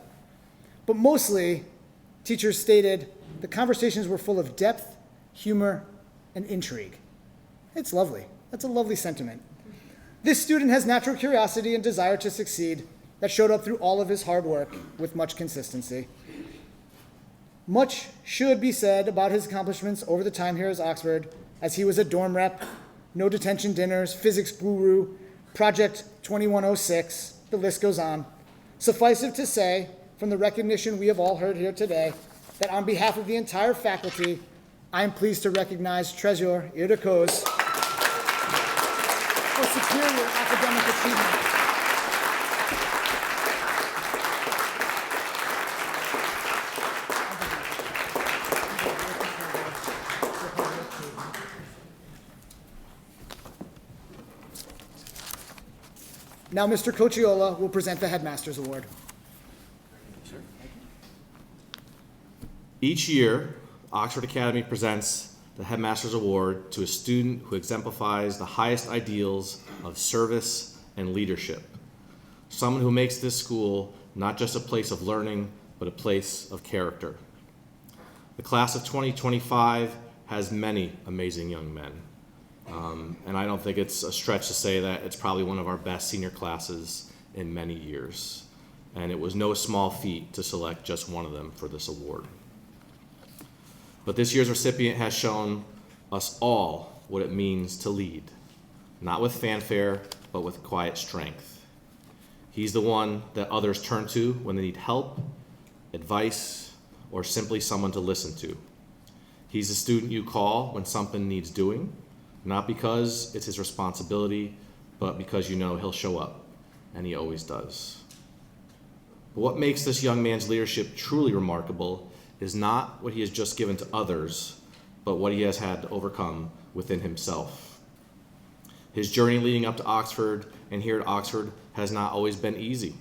But mostly, teachers stated the conversations were full of depth, humor, and intrigue. It's lovely. That's a lovely sentiment. This student has natural curiosity and desire to succeed that showed up through all of his hard work with much consistency. Much should be said about his accomplishments over the time here at Oxford, as he was a dorm rep, no detention dinners, physics guru, Project 2106, the list goes on. Suffice it to say, from the recognition we have all heard here today, that on behalf of the entire faculty, I am pleased to recognize Treasurer Irda Koz for superior academic achievement. Now Mr. Cocciola will present the Headmaster's Award. Each year, Oxford Academy presents the Headmaster's Award to a student who exemplifies the highest ideals of service and leadership. Someone who makes this school not just a place of learning, but a place of character. The class of 2025 has many amazing young men. And I don't think it's a stretch to say that it's probably one of our best senior classes in many years. And it was no small feat to select just one of them for this award. But this year's recipient has shown us all what it means to lead, not with fanfare, but with quiet strength. He's the one that others turn to when they need help, advice, or simply someone to listen to. He's the student you call when something needs doing, not because it's his responsibility, but because you know he'll show up, and he always does. But what makes this young man's leadership truly remarkable is not what he has just given to others, but what he has had to overcome within himself. His journey leading up to Oxford and here at Oxford has not always been easy.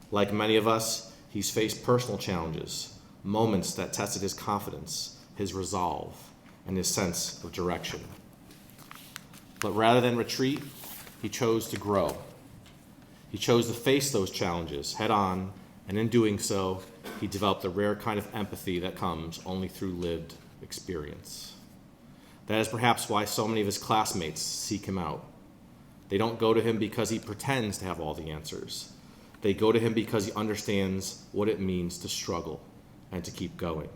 Like many of us, he's faced personal challenges, moments that tested his confidence, his resolve, and his sense of direction. But rather than retreat, he chose to grow. He chose to face those challenges head on, and in doing so, he developed a rare kind of empathy that comes only through lived experience. That is perhaps why so many of his classmates seek him out. They don't go to him because he pretends to have all the answers. They go to him because he understands what it means to struggle and to keep going.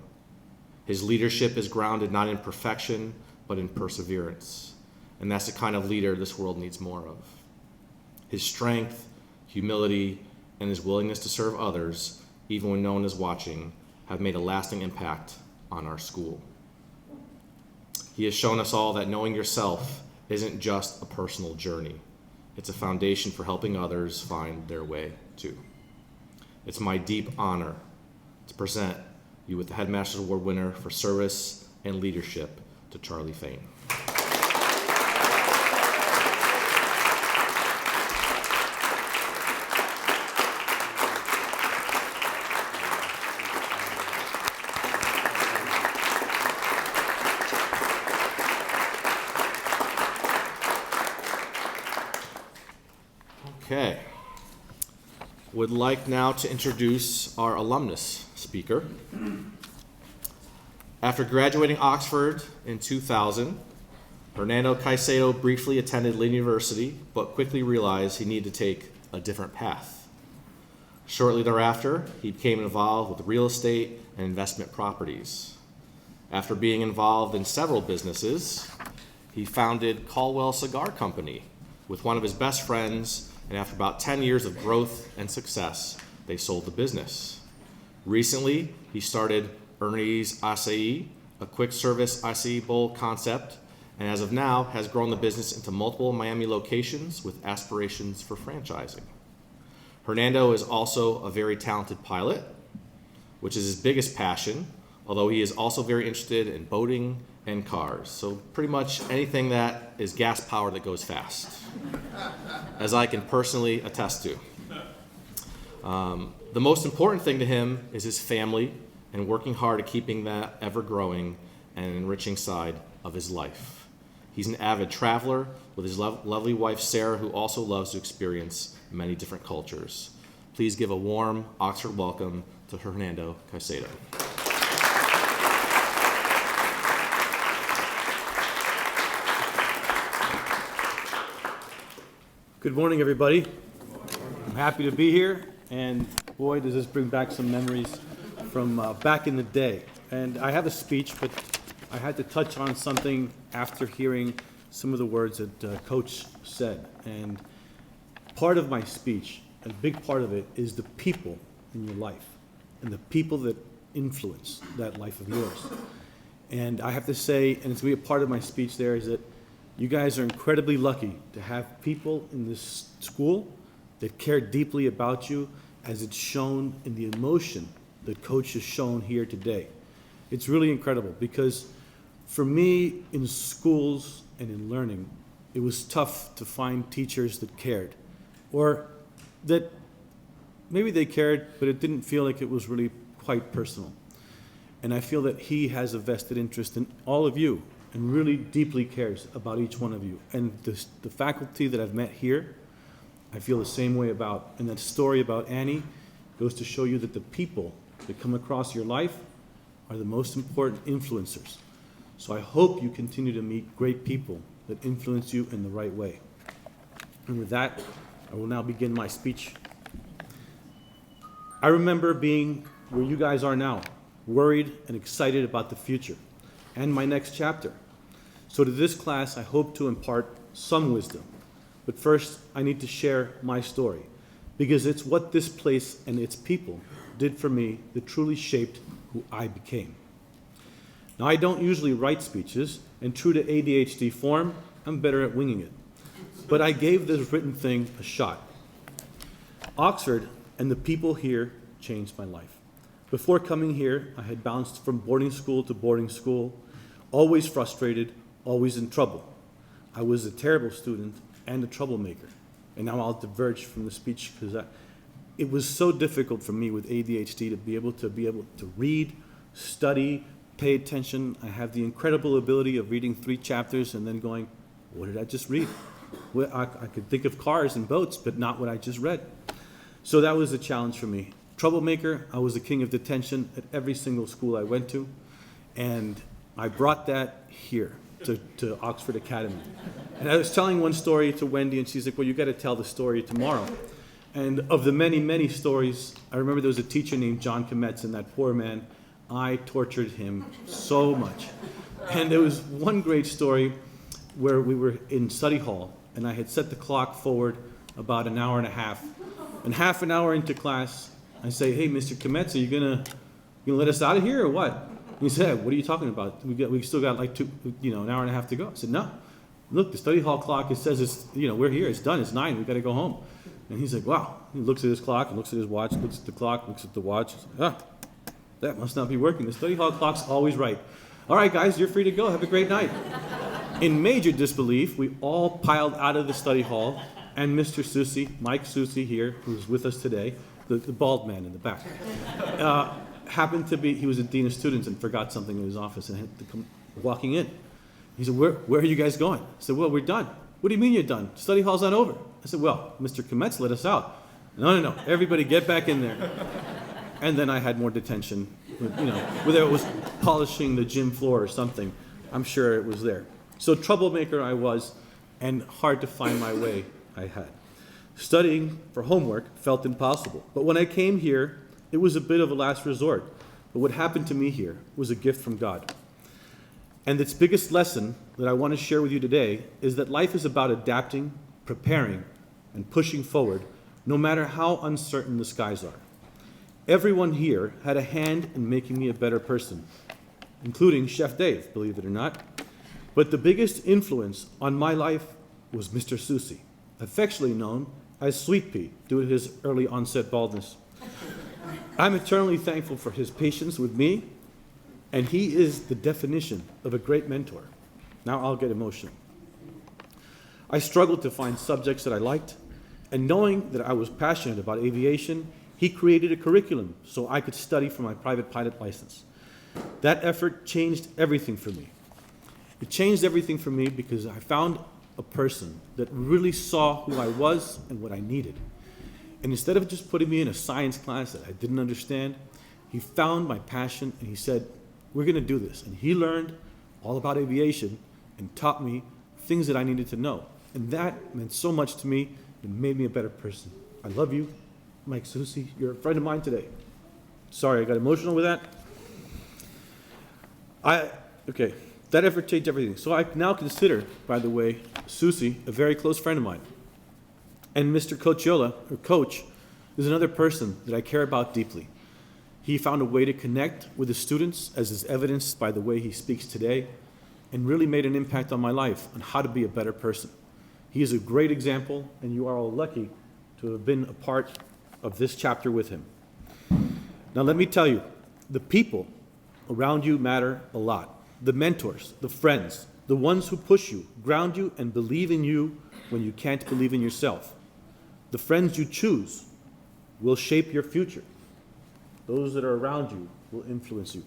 His leadership is grounded not in perfection, but in perseverance. And that's the kind of leader this world needs more of. His strength, humility, and his willingness to serve others, even when no one is watching, have made a lasting impact on our school. He has shown us all that knowing yourself isn't just a personal journey. It's a foundation for helping others find their way too. It's my deep honor to present you with the Headmaster's Award winner for service and leadership to Charlie Fain. Okay. Would like now to introduce our alumnus speaker. After graduating Oxford in 2000, Hernando Caicedo briefly attended Lynn University, but quickly realized he needed to take a different path. Shortly thereafter, he became involved with real estate and investment properties. After being involved in several businesses, he founded Caldwell Cigar Company with one of his best friends, and after about 10 years of growth and success, they sold the business. Recently, he started Ernie's Acai, a quick service acai bowl concept, and as of now, has grown the business into multiple Miami locations with aspirations for franchising. Hernando is also a very talented pilot, which is his biggest passion, although he is also very interested in boating and cars. So pretty much anything that is gas powered that goes fast, as I can personally attest to. The most important thing to him is his family and working hard at keeping that ever growing and enriching side of his life. He's an avid traveler with his lovely wife, Sarah, who also loves to experience many different cultures. Please give a warm Oxford welcome to Hernando Caicedo. Good morning, everybody. I'm happy to be here, and boy, does this bring back some memories from back in the day. And I have a speech, but I had to touch on something after hearing some of the words that Coach said. And part of my speech, a big part of it, is the people in your life and the people that influence that life of yours. And I have to say, and it's going to be a part of my speech there, is that you guys are incredibly lucky to have people in this school that care deeply about you, as it's shown in the emotion that Coach has shown here today. It's really incredible, because for me, in schools and in learning, it was tough to find teachers that cared, or that maybe they cared, but it didn't feel like it was really quite personal. And I feel that he has a vested interest in all of you, and really deeply cares about each one of you. And the faculty that I've met here, I feel the same way about. And that story about Annie goes to show you that the people that come across your life are the most important influencers. So I hope you continue to meet great people that influence you in the right way. And with that, I will now begin my speech. I remember being where you guys are now, worried and excited about the future and my next chapter. So to this class, I hope to impart some wisdom. But first, I need to share my story, because it's what this place and its people did for me that truly shaped who I became. Now, I don't usually write speeches, and true to ADHD form, I'm better at winging it. But I gave this written thing a shot. Oxford and the people here changed my life. Before coming here, I had bounced from boarding school to boarding school, always frustrated, always in trouble. I was a terrible student and a troublemaker. And now I'll diverge from the speech, because it was so difficult for me with ADHD to be able to read, study, pay attention. I have the incredible ability of reading 3 chapters and then going, what did I just read? Well, I could think of cars and boats, but not what I just read. So that was a challenge for me. Troublemaker, I was the king of detention at every single school I went to, and I brought that here to Oxford Academy. And I was telling one story to Wendy, and she's like, well, you got to tell the story tomorrow. And of the many, many stories, I remember there was a teacher named John Commencement, that poor man. I tortured him so much. And there was one great story where we were in study hall, and I had set the clock forward about an hour and a half. And half an hour into class, I say, hey, Mr. Commencement, you gonna let us out of here or what? He said, what are you talking about? We still got like an hour and a half to go. I said, no. Look, the study hall clock, it says it's, we're here, it's done, it's 9, we got to go home. And he's like, wow. He looks at his clock and looks at his watch, looks at the clock, looks at the watch. That must not be working. The study hall clock's always right. All right, guys, you're free to go. Have a great night. In major disbelief, we all piled out of the study hall, and Mr. Susi, Mike Susi here, who's with us today, the bald man in the back, happened to be, he was a dean of students and forgot something in his office and had to come walking in. He said, where are you guys going? I said, well, we're done. What do you mean you're done? Study hall's not over. I said, well, Mr. Commence let us out. No. Everybody get back in there. And then I had more detention, whether it was polishing the gym floor or something, I'm sure it was there. So troublemaker I was, and hard to find my way I had. Studying for homework felt impossible. But when I came here, it was a bit of a last resort. But what happened to me here was a gift from God. And its biggest lesson that I want to share with you today is that life is about adapting, preparing, and pushing forward, no matter how uncertain the skies are. Everyone here had a hand in making me a better person, including Chef Dave, believe it or not. But the biggest influence on my life was Mr. Susi, affectionately known as Sweet Pea, due to his early onset baldness. I'm eternally thankful for his patience with me, and he is the definition of a great mentor. Now I'll get emotional. I struggled to find subjects that I liked, and knowing that I was passionate about aviation, he created a curriculum so I could study for my private pilot license. That effort changed everything for me. It changed everything for me because I found a person that really saw who I was and what I needed. And instead of just putting me in a science class that I didn't understand, he found my passion and he said, we're going to do this. And he learned all about aviation and taught me things that I needed to know. And that meant so much to me and made me a better person. I love you, Mike Susi. You're a friend of mine today. Sorry, I got emotional with that. Okay, that effort changed everything. So I now consider, by the way, Susi a very close friend of mine. And Mr. Coachiola, or Coach, is another person that I care about deeply. He found a way to connect with the students, as is evidenced by the way he speaks today, and really made an impact on my life on how to be a better person. He is a great example, and you are all lucky to have been a part of this chapter with him. Now let me tell you, the people around you matter a lot. The mentors, the friends, the ones who push you, ground you, and believe in you when you can't believe in yourself. The friends you choose will shape your future. Those that are around you will influence you.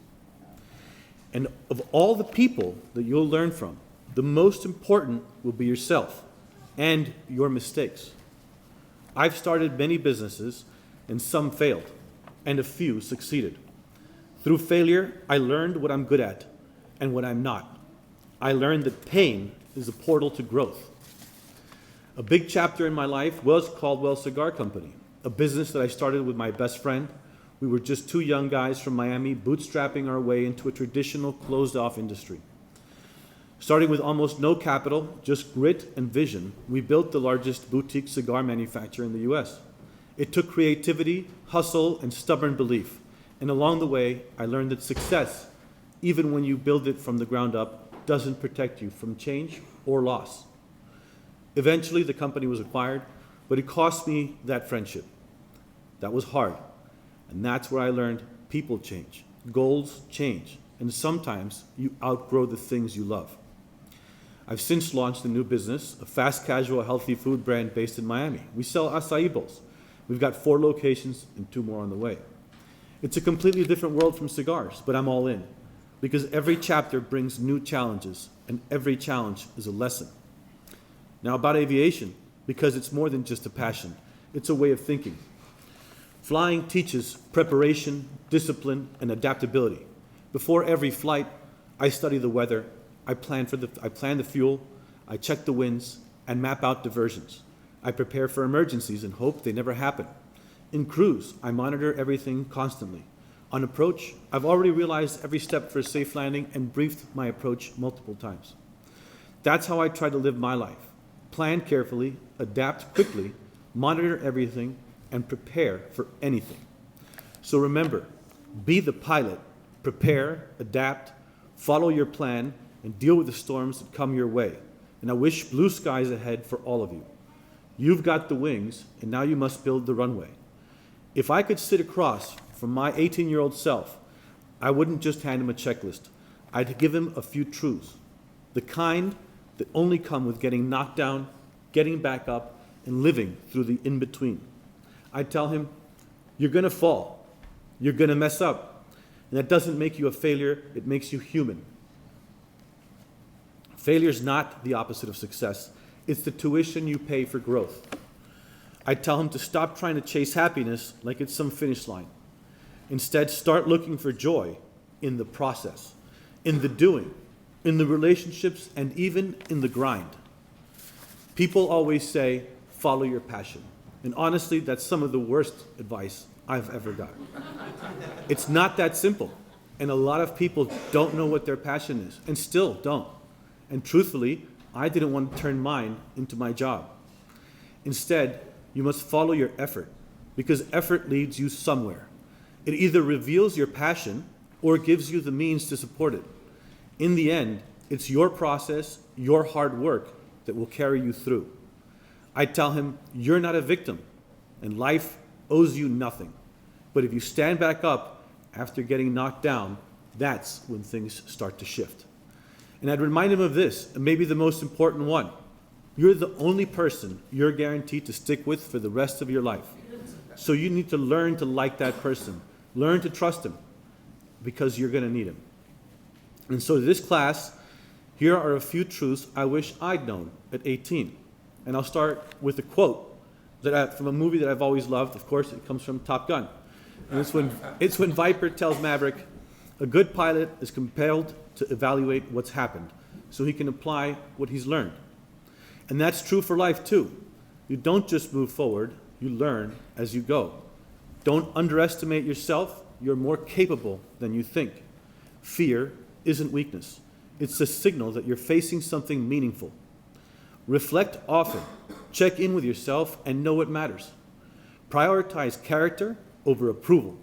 And of all the people that you'll learn from, the most important will be yourself and your mistakes. I've started many businesses, and some failed, and a few succeeded. Through failure, I learned what I'm good at and what I'm not. I learned that pain is a portal to growth. A big chapter in my life was Caldwell Cigar Company, a business that I started with my best friend. We were just 2 young guys from Miami bootstrapping our way into a traditional closed-off industry. Starting with almost no capital, just grit and vision, we built the largest boutique cigar manufacturer in the U.S. It took creativity, hustle, and stubborn belief. And along the way, I learned that success, even when you build it from the ground up, doesn't protect you from change or loss. Eventually, the company was acquired, but it cost me that friendship. That was hard. And that's where I learned people change, goals change, and sometimes you outgrow the things you love. I've since launched a new business, a fast casual healthy food brand based in Miami. We sell acai bowls. We've got 4 locations and 2 more on the way. It's a completely different world from cigars, but I'm all in, because every chapter brings new challenges, and every challenge is a lesson. Now about aviation, because it's more than just a passion, it's a way of thinking. Flying teaches preparation, discipline, and adaptability. Before every flight, I study the weather, I plan the fuel, I check the winds, and map out diversions. I prepare for emergencies and hope they never happen. In cruise, I monitor everything constantly. On approach, I've already realized every step for a safe landing and briefed my approach multiple times. That's how I try to live my life. Plan carefully, adapt quickly, monitor everything, and prepare for anything. So remember, be the pilot, prepare, adapt, follow your plan, and deal with the storms that come your way. And I wish blue skies ahead for all of you. You've got the wings, and now you must build the runway. If I could sit across from my 18-year-old self, I wouldn't just hand him a checklist. I'd give him a few truths, the kind that only come with getting knocked down, getting back up, and living through the in-between. I'd tell him, you're going to fall, you're going to mess up, and that doesn't make you a failure, it makes you human. Failure's not the opposite of success. It's the tuition you pay for growth. I tell him to stop trying to chase happiness like it's some finish line. Instead, start looking for joy in the process, in the doing, in the relationships, and even in the grind. People always say, follow your passion. And honestly, that's some of the worst advice I've ever got. It's not that simple. And a lot of people don't know what their passion is, and still don't. And truthfully, I didn't want to turn mine into my job. Instead, you must follow your effort, because effort leads you somewhere. It either reveals your passion or gives you the means to support it. In the end, it's your process, your hard work that will carry you through. I tell him, you're not a victim, and life owes you nothing. But if you stand back up after getting knocked down, that's when things start to shift. And I'd remind him of this, and maybe the most important one. You're the only person you're guaranteed to stick with for the rest of your life. So you need to learn to like that person. Learn to trust him, because you're going to need him. And so this class, here are a few truths I wish I'd known at 18. And I'll start with a quote from a movie that I've always loved. Of course, it comes from Top Gun. And it's when Viper tells Maverick, a good pilot is compelled to evaluate what's happened so he can apply what he's learned. And that's true for life too. You don't just move forward, you learn as you go. Don't underestimate yourself. You're more capable than you think. Fear isn't weakness. It's a signal that you're facing something meaningful. Reflect often. Check in with yourself and know what matters. Prioritize character over approval.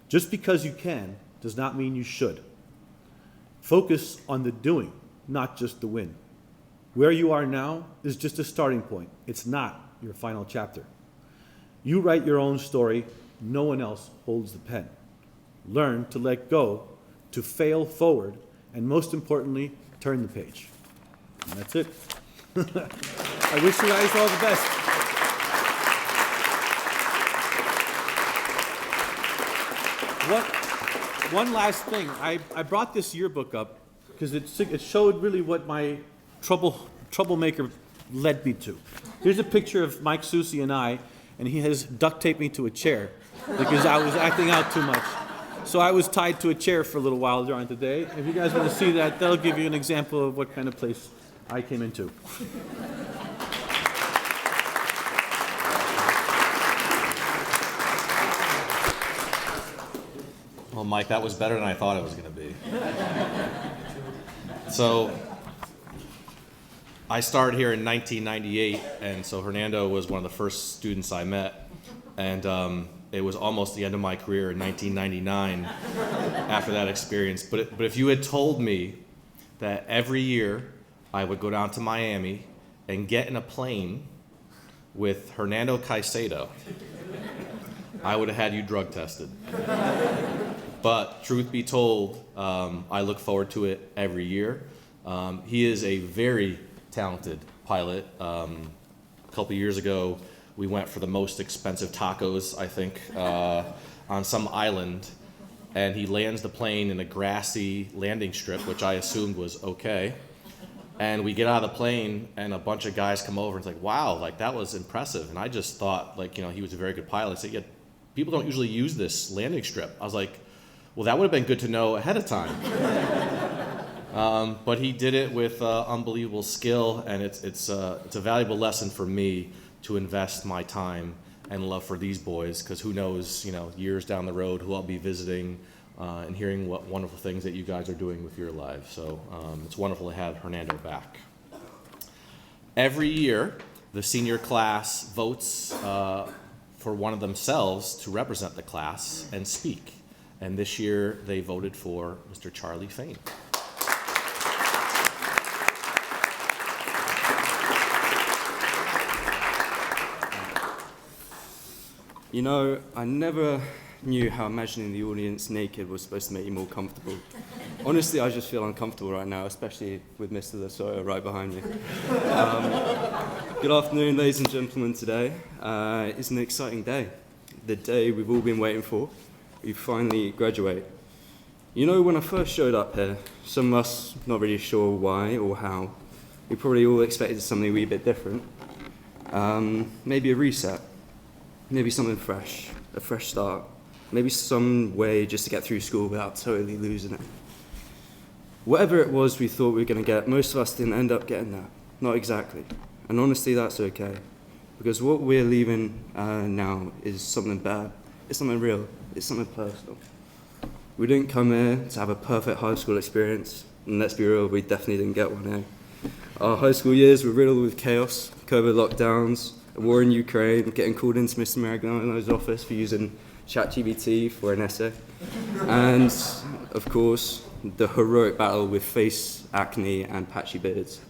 Just because you can does not mean you should. Focus on the doing, not just the win. Where you are now is just a starting point. It's not your final chapter. You write your own story. No one else holds the pen. Learn to let go, to fail forward, and most importantly, turn the page. And that's it. I wish you guys all the best. One last thing. I brought this yearbook up because it showed really what my troublemaker led me to. Here's a picture of Mike Susi and I, and he has duct taped me to a chair because I was acting out too much. So I was tied to a chair for a little while during the day. If you guys want to see that, that'll give you an example of what kind of place I came into. Well, Mike, that was better than I thought it was going to be. So I started here in 1998, and so Hernando was one of the first students I met, and it was almost the end of my career in 1999 after that experience. But if you had told me that every year I would go down to Miami and get in a plane with Hernando Caicedo, I would have had you drug tested. But truth be told, I look forward to it every year. He is a very talented pilot. A couple years ago, We went for the most expensive tacos, I think, on some island. And he lands the plane in a grassy landing strip, which I assumed was okay. And we get out of the plane, and a bunch of guys come over and it's like, wow, like that was impressive. And I just thought, like, he was a very good pilot. I said, yeah, people don't usually use this landing strip. I was like, well, that would have been good to know ahead of time. But he did it with unbelievable skill, and it's a valuable lesson for me to invest my time and love for these boys, because who knows, years down the road who I'll be visiting and hearing what wonderful things that you guys are doing with your lives. So it's wonderful to have Hernando back. Every year, the senior class votes for one of themselves to represent the class and speak. And this year, they voted for Mr. Charlie Fain. I never knew how imagining the audience naked was supposed to make you more comfortable. Honestly, I just feel uncomfortable right now, especially with Mr. Lasoya right behind me. Good afternoon, ladies and gentlemen, today. It's an exciting day, the day we've all been waiting for. We finally graduate. When I first showed up here, some of us not really sure why or how. We probably all expected something a wee bit different. Maybe a reset. Maybe something fresh, a fresh start. Maybe some way just to get through school without totally losing it. Whatever it was we thought we were going to get, most of us didn't end up getting that. Not exactly. And honestly, that's okay. Because what we're leaving now is something bad. It's something real. It's something personal. We didn't come here to have a perfect high school experience. And let's be real, we definitely didn't get one here. Our high school years were riddled with chaos, COVID lockdowns, a war in Ukraine, getting called into Mr. Marignano's office for using ChatGPT for an essay, and, of course, the heroic battle with face acne and patchy beards.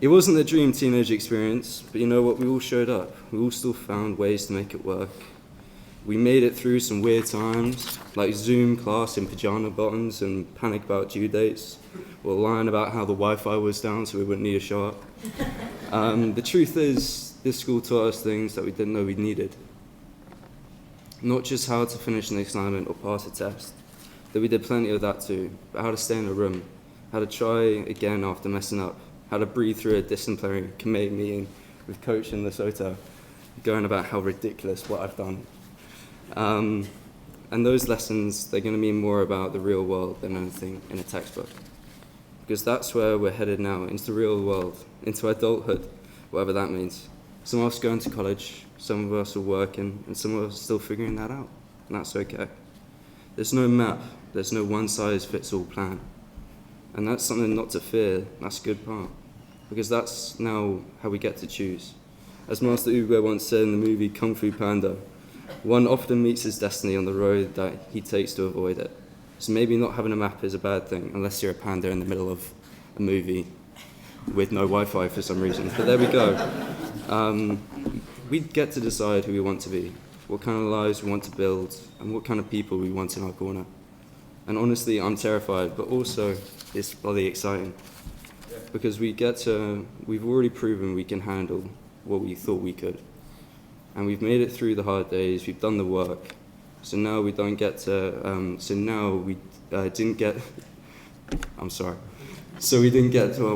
It wasn't a dream teenage experience, but you know what? We all showed up. We all still found ways to make it work. We made it through some weird times, like Zoom class in pajama bottoms and panic about due dates, or lying about how the Wi-Fi was down so we wouldn't need to show up. The truth is, this school taught us things that we didn't know we needed. Not just how to finish an assignment or pass a test, though we did plenty of that too, but how to stay in a room, how to try again after messing up, how to breathe through a disciplinary committee meeting with Coach in Lesotho, going about how ridiculous what I've done. And those lessons, they're going to mean more about the real world than anything in a textbook. Because that's where we're headed now, into the real world, into adulthood, whatever that means. Some of us going to college, some of us are working, and some of us are still figuring that out, and that's okay. There's no map, there's no one-size-fits-all plan. And that's something not to fear, that's a good part. Because that's now how we get to choose. As Master Ugo once said in the movie Kung Fu Panda, one often meets his destiny on the road that he takes to avoid it. So maybe not having a map is a bad thing, unless you're a panda in the middle of a movie with no Wi-Fi for some reason. But there we go. We get to decide who we want to be, what kind of lives we want to build, and what kind of people we want in our corner. And honestly, I'm terrified, but also it's bloody exciting. Because we've already proven we can handle what we thought we could. And we've made it through the hard days, we've done the work. So now we didn't get to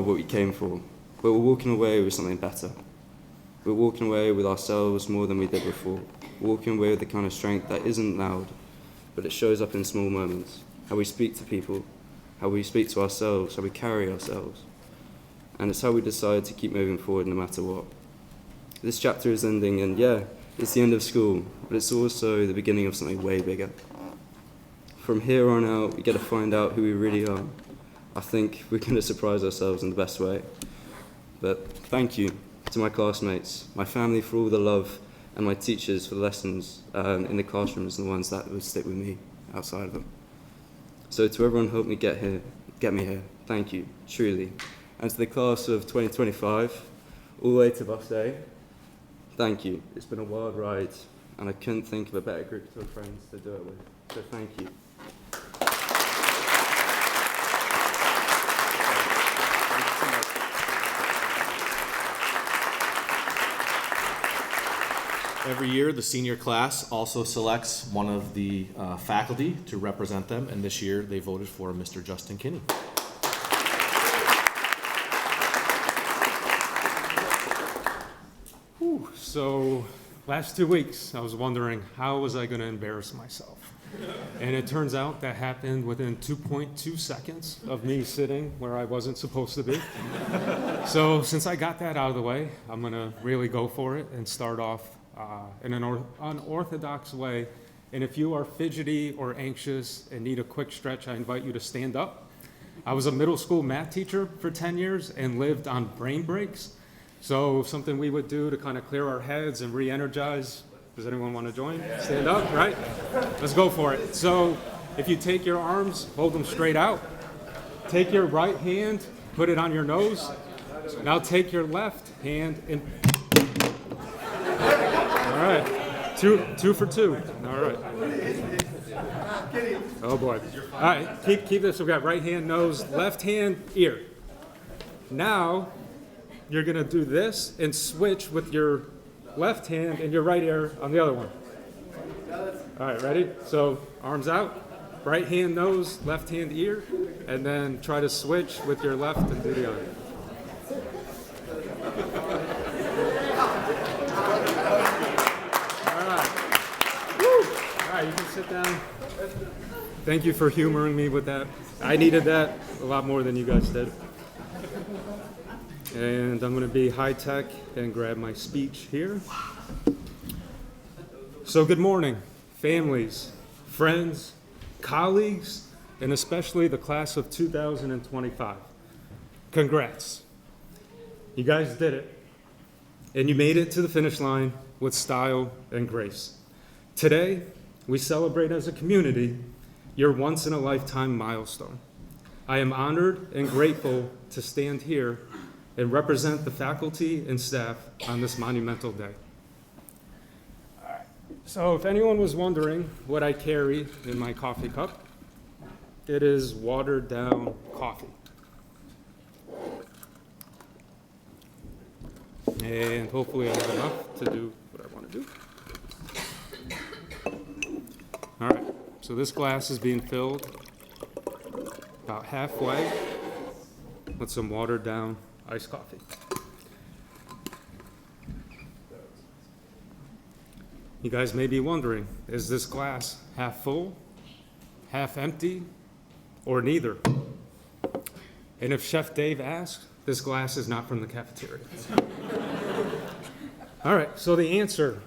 what we came for. But we're walking away with something better. We're walking away with ourselves more than we did before. We're walking away with the kind of strength that isn't loud, but it shows up in small moments. How we speak to people, how we speak to ourselves, how we carry ourselves. And it's how we decide to keep moving forward no matter what. This chapter is ending, and yeah, it's the end of school, but it's also the beginning of something way bigger. From here on out, we get to find out who we really are. I think we're going to surprise ourselves in the best way. But thank you to my classmates, my family for all the love, and my teachers for the lessons in the classrooms and the ones that would stick with me outside of them. So to everyone who helped me get me here, thank you, truly. And to the class of 2025, all the way to Busse, thank you. It's been a wild ride, and I couldn't think of a better group of friends to do it with. So thank you. Every year, the senior class also selects one of the faculty to represent them, and this year they voted for Mr. Justin Kinney. So, last 2 weeks, I was wondering how was I going to embarrass myself? And it turns out that happened within 2.2 seconds of me sitting where I wasn't supposed to be. So since I got that out of the way, I'm going to really go for it and start off in an unorthodox way. And if you are fidgety or anxious and need a quick stretch, I invite you to stand up. I was a middle school math teacher for 10 years and lived on brain breaks. So something we would do to kind of clear our heads and re-energize. Does anyone want to join? Stand up, right? Let's go for it. So if you take your arms, hold them straight out. Take your right hand, put it on your nose. Now take your left hand and... All right. Two for two. All right. Oh boy. All right, keep this. We've got right hand, nose, left hand, ear. Now you're gonna do this and switch with your left hand and your right ear on the other one. All right, ready? So arms out, right hand nose, left hand ear, and then try to switch with your left and do the other. All right. Woo. All right, you can sit down. Thank you for humoring me with that. I needed that a lot more than you guys did. And I'm going to be high-tech and grab my speech here. So good morning, families, friends, colleagues, and especially the class of 2025. Congrats. You guys did it. And you made it to the finish line with style and grace. Today, we celebrate as a community your once-in-a-lifetime milestone. I am honored and grateful to stand here and represent the faculty and staff on this monumental day. So if anyone was wondering what I carry in my coffee cup, it is watered down coffee. And hopefully I have enough to do what I want to do. All right, so this glass is being filled about halfway with some watered down iced coffee. You guys may be wondering, is this glass half full, half empty, or neither? And if Chef Dave asks, this glass is not from the cafeteria. All right, so the answer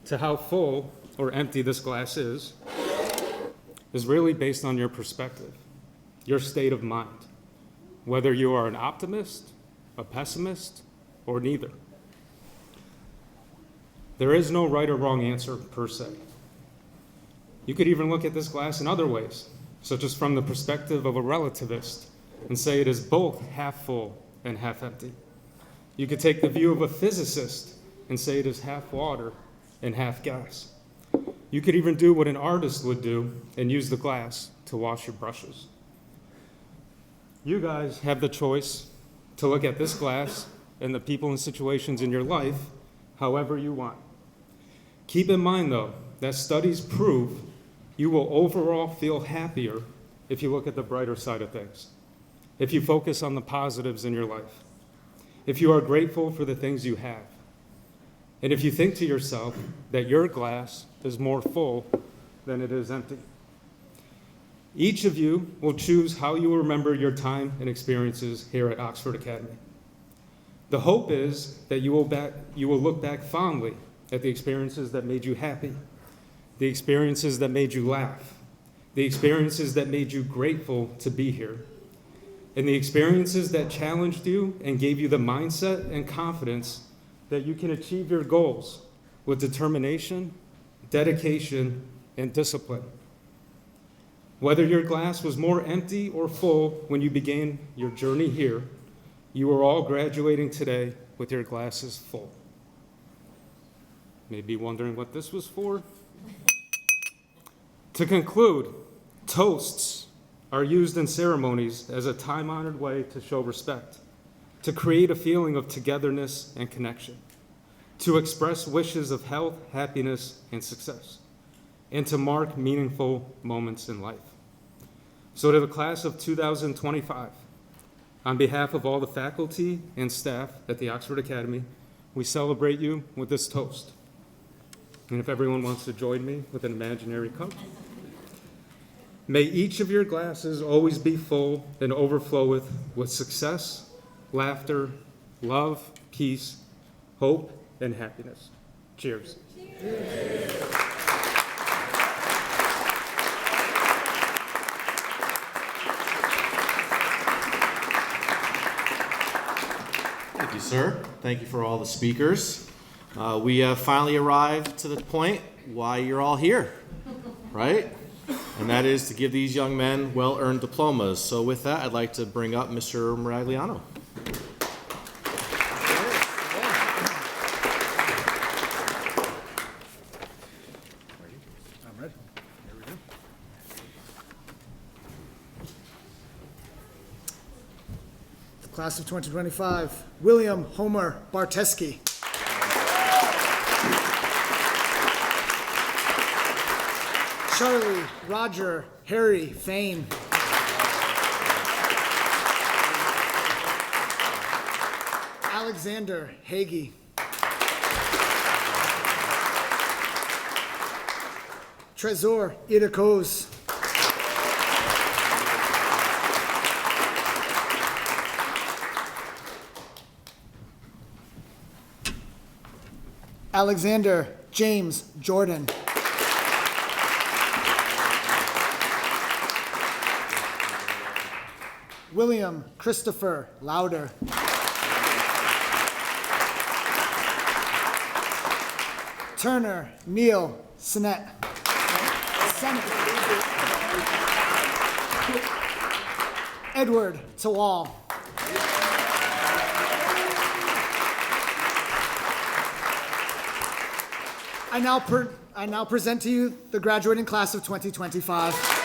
to how full or empty this glass is really based on your perspective, your state of mind. Whether you are an optimist, a pessimist, or neither. There is no right or wrong answer per se. You could even look at this glass in other ways, such as from the perspective of a relativist, and say it is both half full and half empty. You could take the view of a physicist and say it is half water and half gas. You could even do what an artist would do and use the glass to wash your brushes. You guys have the choice to look at this glass and the people and situations in your life however you want. Keep in mind, though, that studies prove you will overall feel happier if you look at the brighter side of things, if you focus on the positives in your life, if you are grateful for the things you have, and if you think to yourself that your glass is more full than it is empty. Each of you will choose how you will remember your time and experiences here at Oxford Academy. The hope is that you will look back fondly at the experiences that made you happy, the experiences that made you laugh, the experiences that made you grateful to be here, and the experiences that challenged you and gave you the mindset and confidence that you can achieve your goals with determination, dedication, and discipline. Whether your glass was more empty or full when you began your journey here, you are all graduating today with your glasses full. Maybe wondering what this was for? To conclude, toasts are used in ceremonies as a time-honored way to show respect, to create a feeling of togetherness and connection, to express wishes of health, happiness, and success, and to mark meaningful moments in life. So to the class of 2025, on behalf of all the faculty and staff at the Oxford Academy, we celebrate you with this toast. And if everyone wants to join me with an imaginary cup. May each of your glasses always be full and overflow with success, laughter, love, peace, hope, and happiness. Cheers. Thank you, sir. Thank you for all the speakers. We have finally arrived to the point why you're all here, right? And that is to give these young men well-earned diplomas. So with that, I'd like to bring up Mr. Maragliano. I'm ready. Here we go. The class of 2025, William Homer Barteski. Charlie Roger Harry Fain. Alexander Hagee. Trezor Itakos. Alexander James Jordan. William Christopher Lauder. Turner Neil Sinet. Edward Tawal. I now present to you the graduating class of 2025.